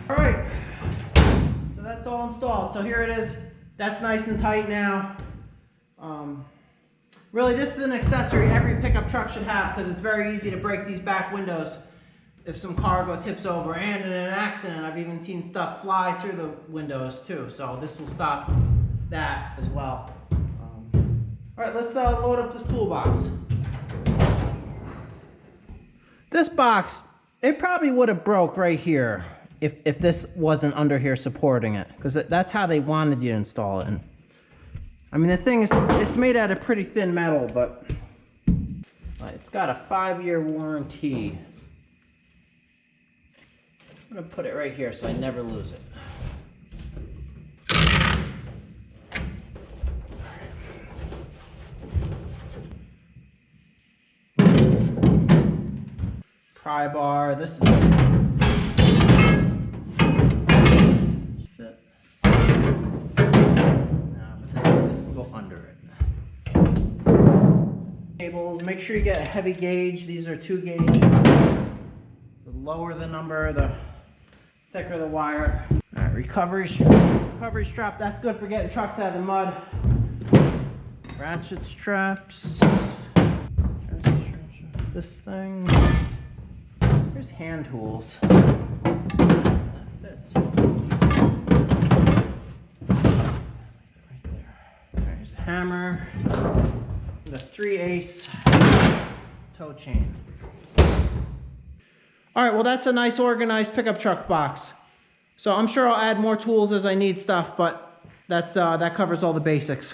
All right, so that's all installed. So here it is. That's nice and tight now. Really, this is an accessory every pickup truck should have, because it's very easy to break these back windows if some cargo tips over. And in an accident, I've even seen stuff fly through the windows too. So this will stop that as well. All right, let's load up this toolbox. This box, it probably would have broke right here if this wasn't under here supporting it, because that's how they wanted you to install it. And I mean, the thing is, it's made out of pretty thin metal, but it's got a 5-year warranty. I'm gonna put it right here so I never lose it. pry bar. This is fit. No, but this will go under it. Cables. Make sure you get a heavy gauge. These are 2 gauge. The lower the number, the thicker the wire. All right, recovery strap. That's good for getting trucks out of the mud. Ratchet straps. This thing. Here's hand tools. That fits. Right there. There's a hammer. The 3/8 tow chain. All right, well that's a nice organized pickup truck box. So I'm sure I'll add more tools as I need stuff, but that's that covers all the basics.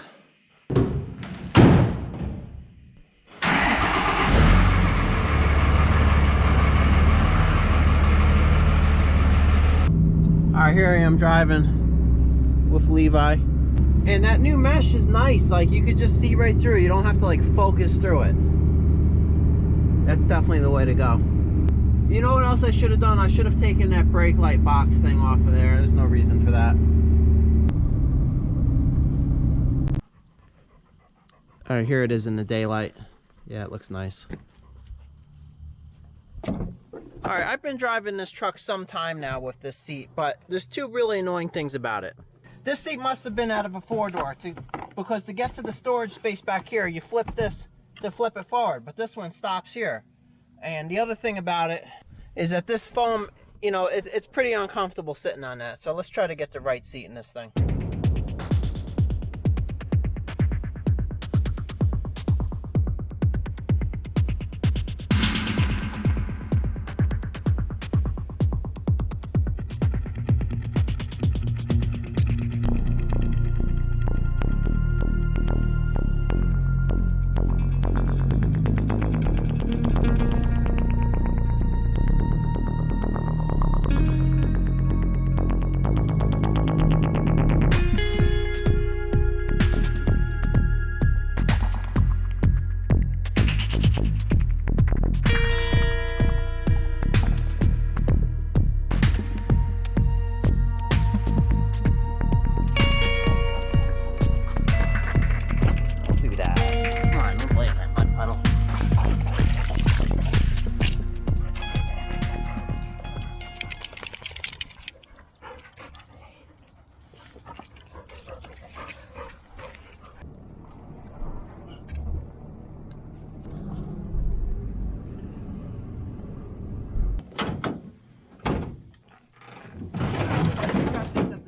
All right, here I am driving with Levi. And that new mesh is nice. Like, you could just see right through it. You don't have to like focus through it. That's definitely the way to go. You know what else I should have done? I should have taken that brake light box thing off of there. There's no reason for that. All right, here it is in the daylight. Yeah, it looks nice. All right, I've been driving this truck some time now with this seat, but there's 2 really annoying things about it. This seat must have been out of a 4-door because to get to the storage space back here, you flip this to flip it forward, but this one stops here. And the other thing about it is that this foam, you know, it's pretty uncomfortable sitting on that. So let's try to get the right seat in this thing.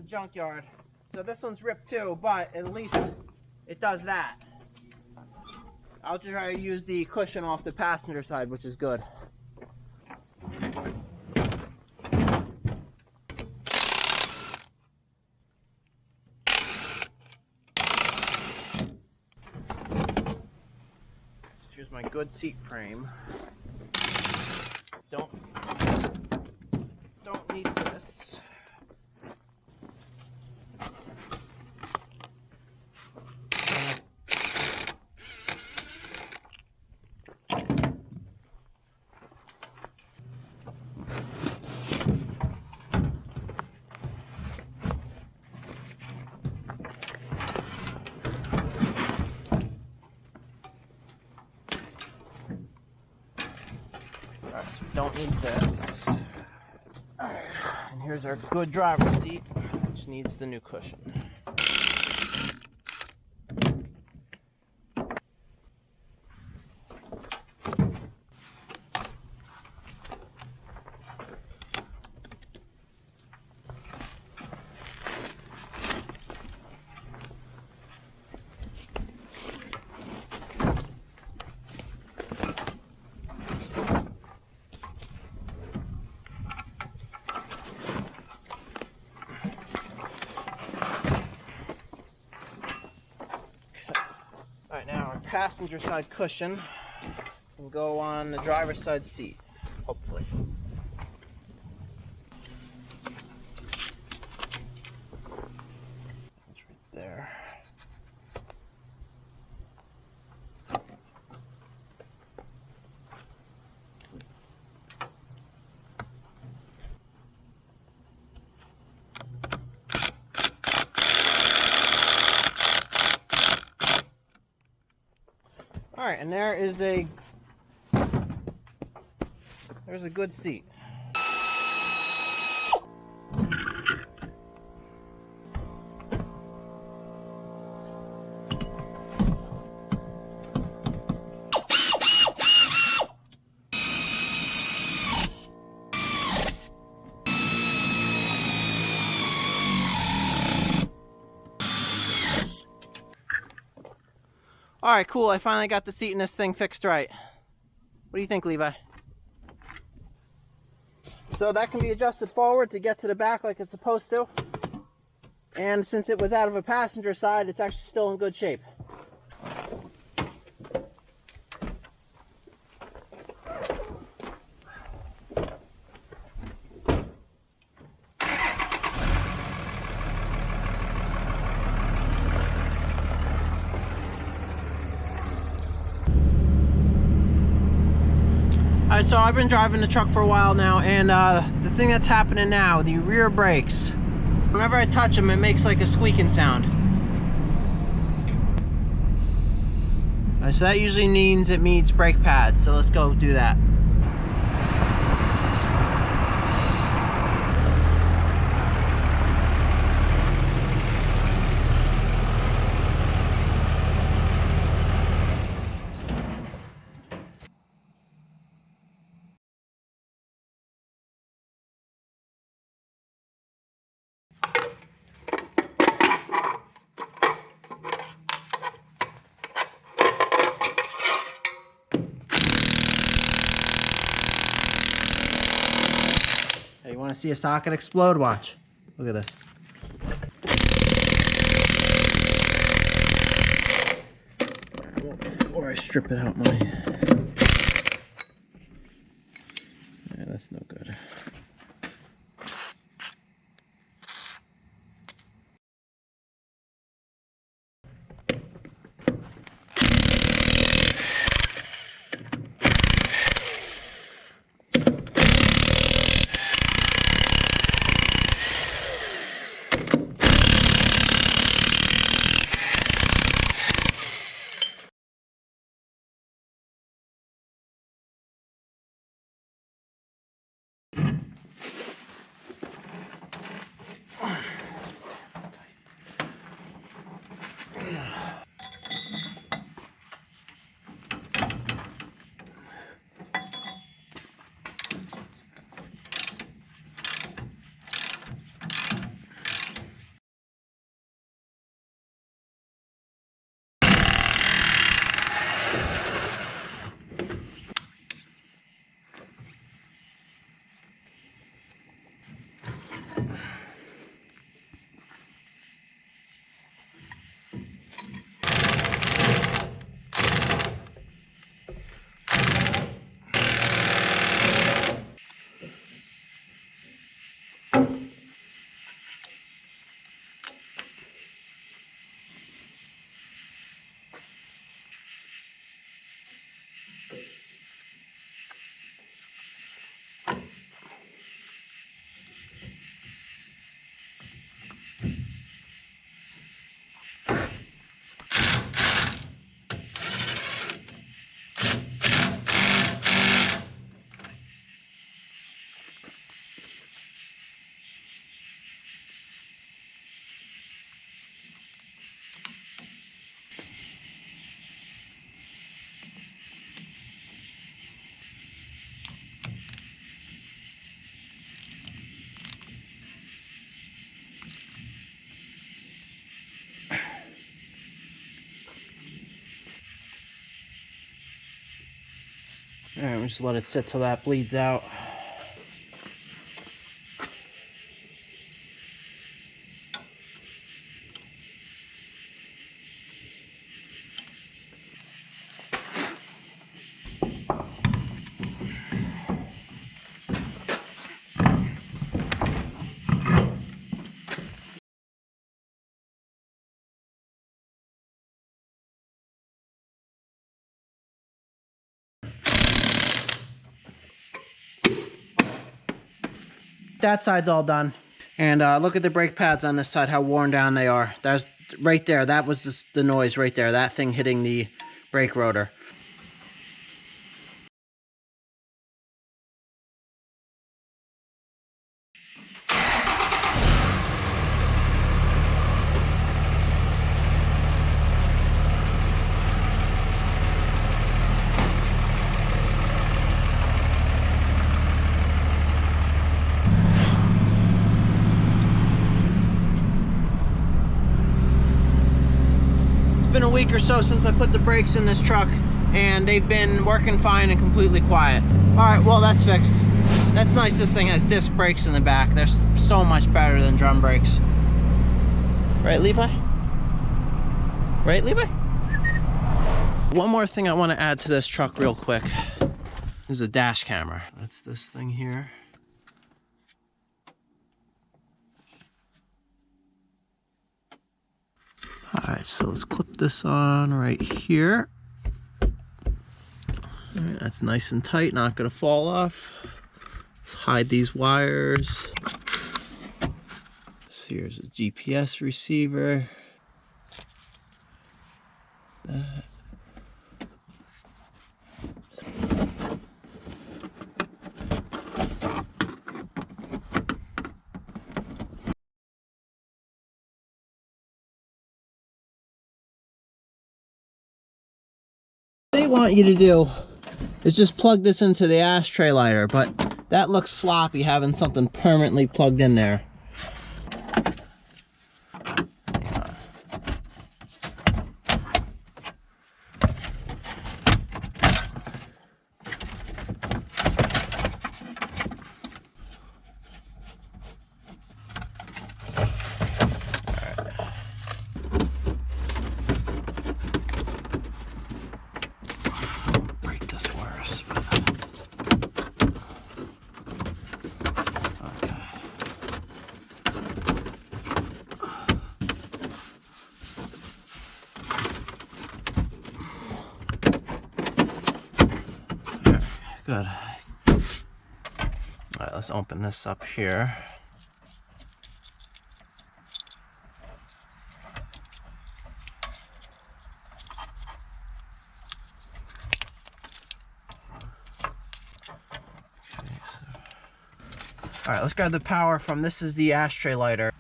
Junkyard. So this one's ripped too, but at least it does that. I'll try to use the cushion off the passenger side, which is good. Here's my good seat frame. Don't need this. So we don't need this. Alright, and here's our good driver's seat, which needs the new cushion. Alright, now our passenger side cushion can go on the driver's side seat, hopefully. That's right there. right, and there's a good seat. All right, cool. I finally got the seat in this thing fixed right. What do you think, Levi? So that can be adjusted forward to get to the back like it's supposed to. And since it was out of a passenger side, it's actually still in good shape. Alright, so I've been driving the truck for a while now, and the thing that's happening now, the rear brakes, whenever I touch them, it makes like a squeaking sound. Alright, so that usually means it needs brake pads, so let's go do that. Hey, you want to see a socket explode? Watch. Look at this. Well, before I strip it out my... Yeah, that's no good. Alright, we'll just let it sit till that bleeds out. That side's all done. And look at the brake pads on this side, how worn down they are. That's right there. That was the noise right there. That thing hitting the brake rotor. week or so since I put the brakes in this truck, and they've been working fine and completely quiet. All right, well, that's fixed. That's nice. This thing has disc brakes in the back. They're so much better than drum brakes. Right, Levi? Right, Levi? One more thing I want to add to this truck real quick is a dash camera. That's this thing here. All right, so let's clip this on right here. All right, that's nice and tight, not gonna fall off. Let's hide these wires. So here's a GPS receiver. That. What they want you to do is just plug this into the ashtray lighter, but that looks sloppy having something permanently plugged in there. Good. All right, let's open this up here. Okay, all right, let's grab the power from, this is the ashtray lighter.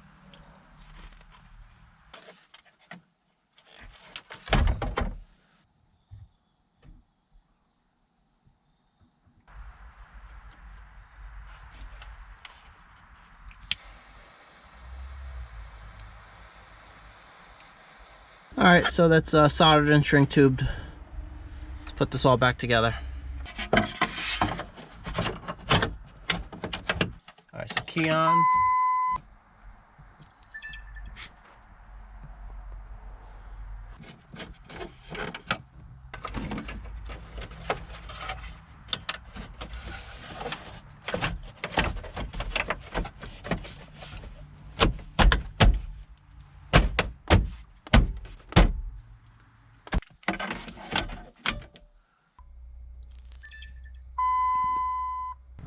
All right, so that's soldered and shrink tubed. Let's put this all back together. All right, so key on.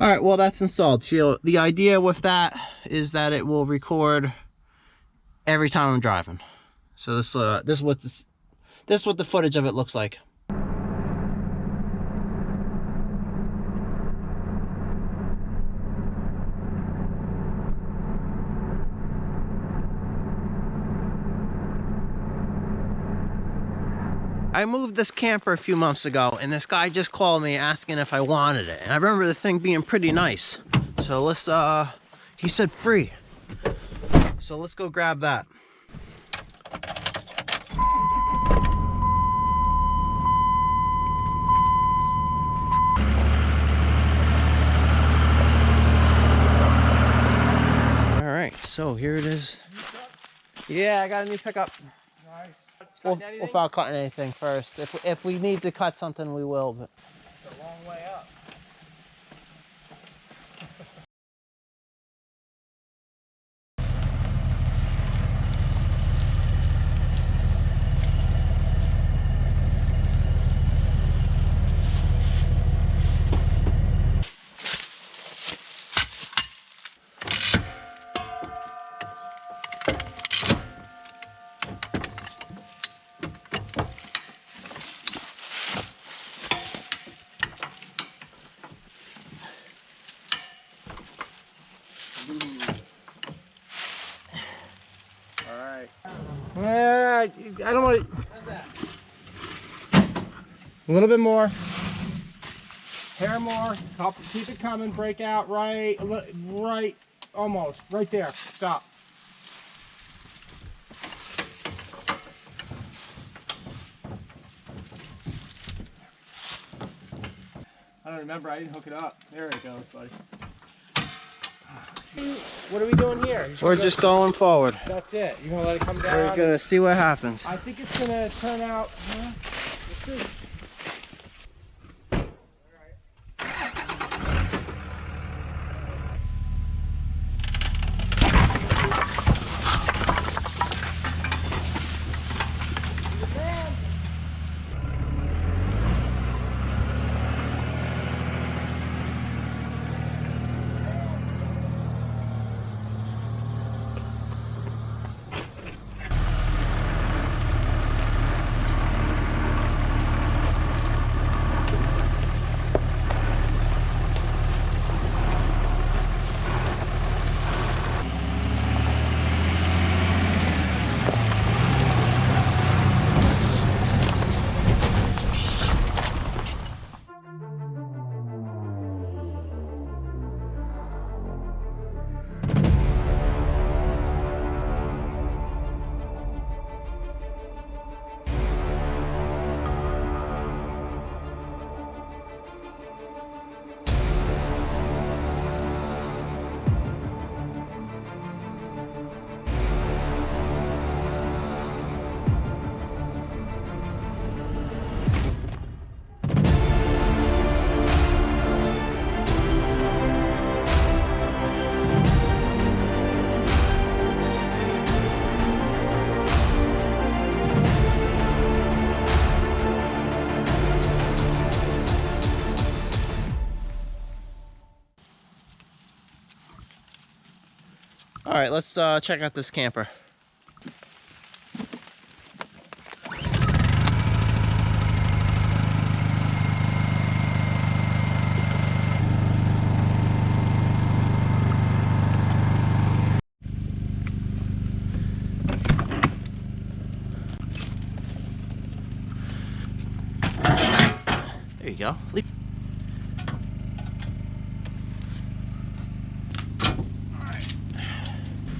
All right, well, that's installed. So the idea with that is that it will record every time I'm driving. So this is what the footage of it looks like. I moved this camper a few months ago, and this guy just called me asking if I wanted it. And I remember the thing being pretty nice. So let's, he said free. So let's go grab that. All right, so here it is. Yeah, I got a new pickup. Without cutting anything first. If we need to cut something, we will. But It's a long way up. I don't want to. how's that? A little bit more. Hair more. Keep it coming. Break out right. Right. Almost. Right there. Stop. don't remember. I didn't hook it up. There it goes, buddy. What are we doing here? We're just going forward. That's it. You're gonna let it come down? We're gonna see what happens. I think it's gonna turn out. Let's see. All right, let's check out this camper. There you go.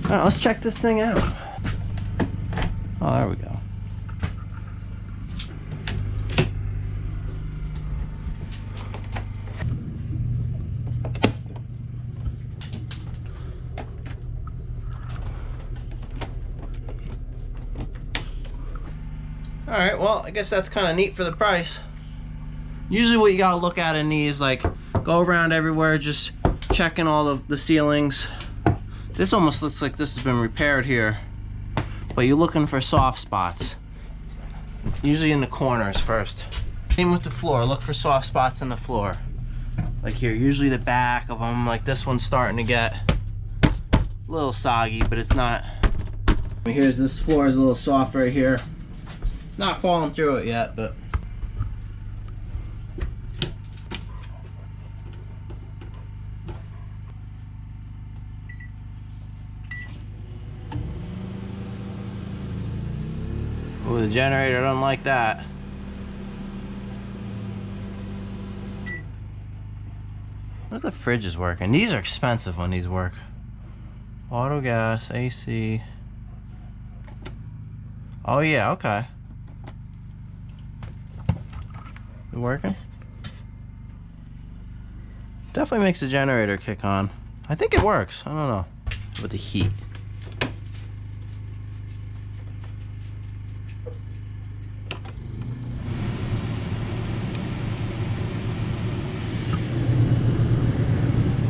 All right, let's check this thing out. Oh, there we go. All right, well, I guess that's kind of neat for the price. Usually what you gotta look at in these, like, go around everywhere, just checking all of the ceilings. This almost looks like this has been repaired here, but you're looking for soft spots. Usually in the corners first. Same with the floor, look for soft spots in the floor. Like here, usually the back of them, like this one's starting to get a little soggy, but it's not. Here's this floor is a little soft right here. Not falling through it yet, but. Ooh, the generator doesn't like that. Where's the fridge is working? These are expensive when these work. Auto gas, AC. Oh yeah, okay. It working? Definitely makes the generator kick on. I think it works. I don't know. With the heat.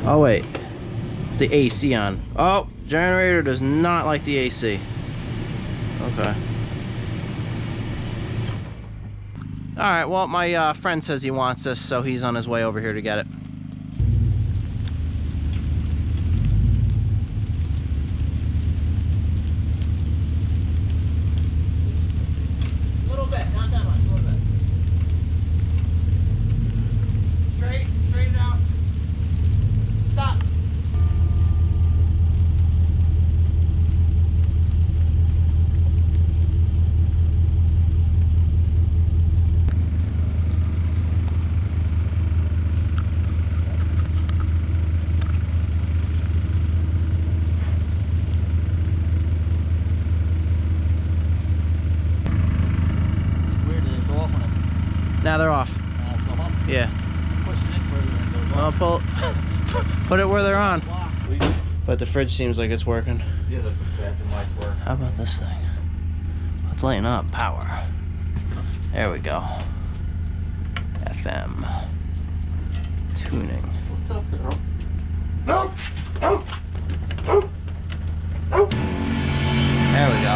Oh wait, the AC on. Oh, generator does not like the AC. Okay. All right, well, my friend says he wants this, so he's on his way over here to get it. A little bit, not that much, a little bit. Straight it out. Stop. Weird, did it go off when it Now they're off. go up? Yeah. Push it in for Well, put it where they're on. But the fridge seems like it's working. Yeah, the bathroom lights work. How about this thing? Let's lighten up. Power. There we go. FM. Tuning. What's up, girl? There we go.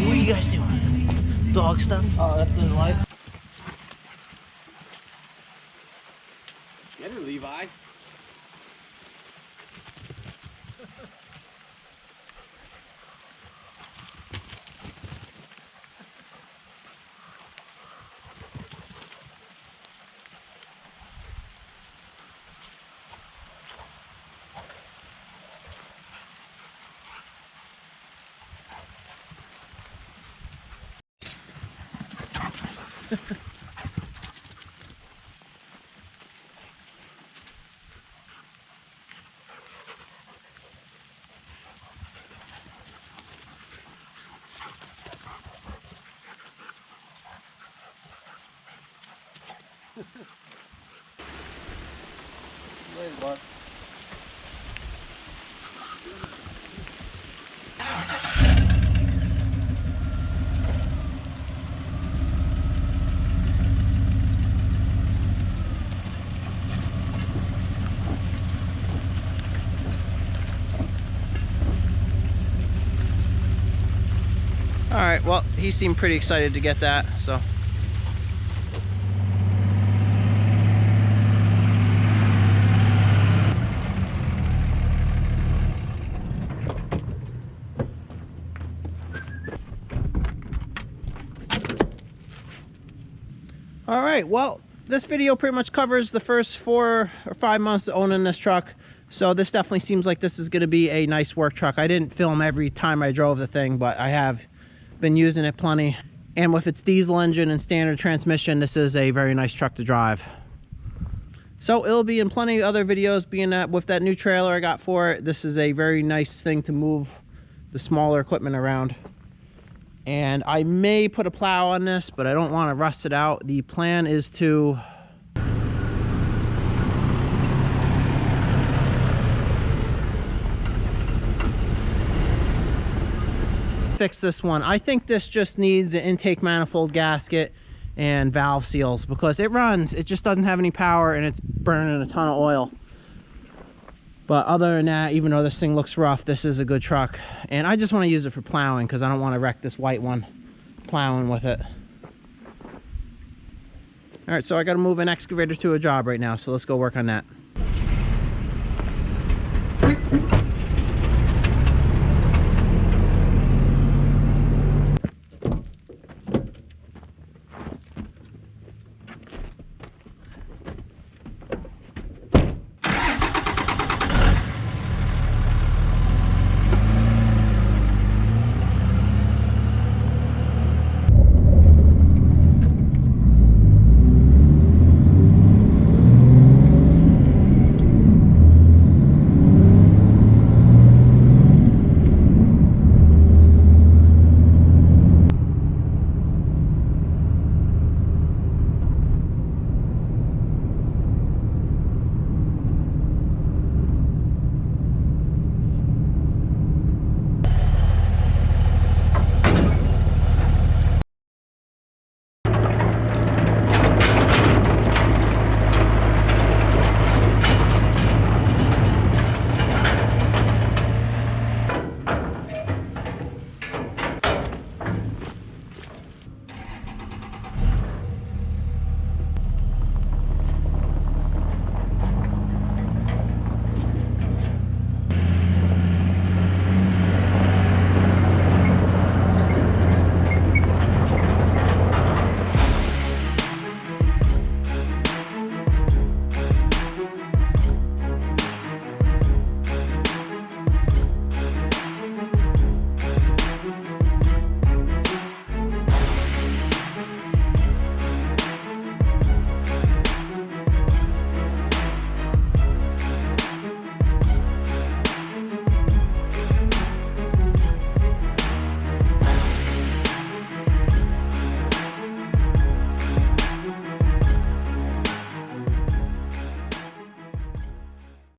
What are you guys doing? Dog stuff? Oh, that's the light. Get her, Levi. Later, bud. All right, well, he seemed pretty excited to get that, so. All right, well, this video pretty much covers the first 4 or 5 months of owning this truck. So this definitely seems like this is gonna be a nice work truck. I didn't film every time I drove the thing, but I have been using it plenty. And with its diesel engine and standard transmission, this is a very nice truck to drive. So it'll be in plenty of other videos, being that with that new trailer I got for it, this is a very nice thing to move the smaller equipment around. And I may put a plow on this, but I don't want to rust it out. The plan is to fix this one. I think this just needs an intake manifold gasket and valve seals, because it runs, it just doesn't have any power and it's burning a ton of oil. But other than that, even though this thing looks rough, this is a good truck. And I just want to use it for plowing because I don't want to wreck this white one plowing with it. All right, so I got to move an excavator to a job right now, so let's go work on that.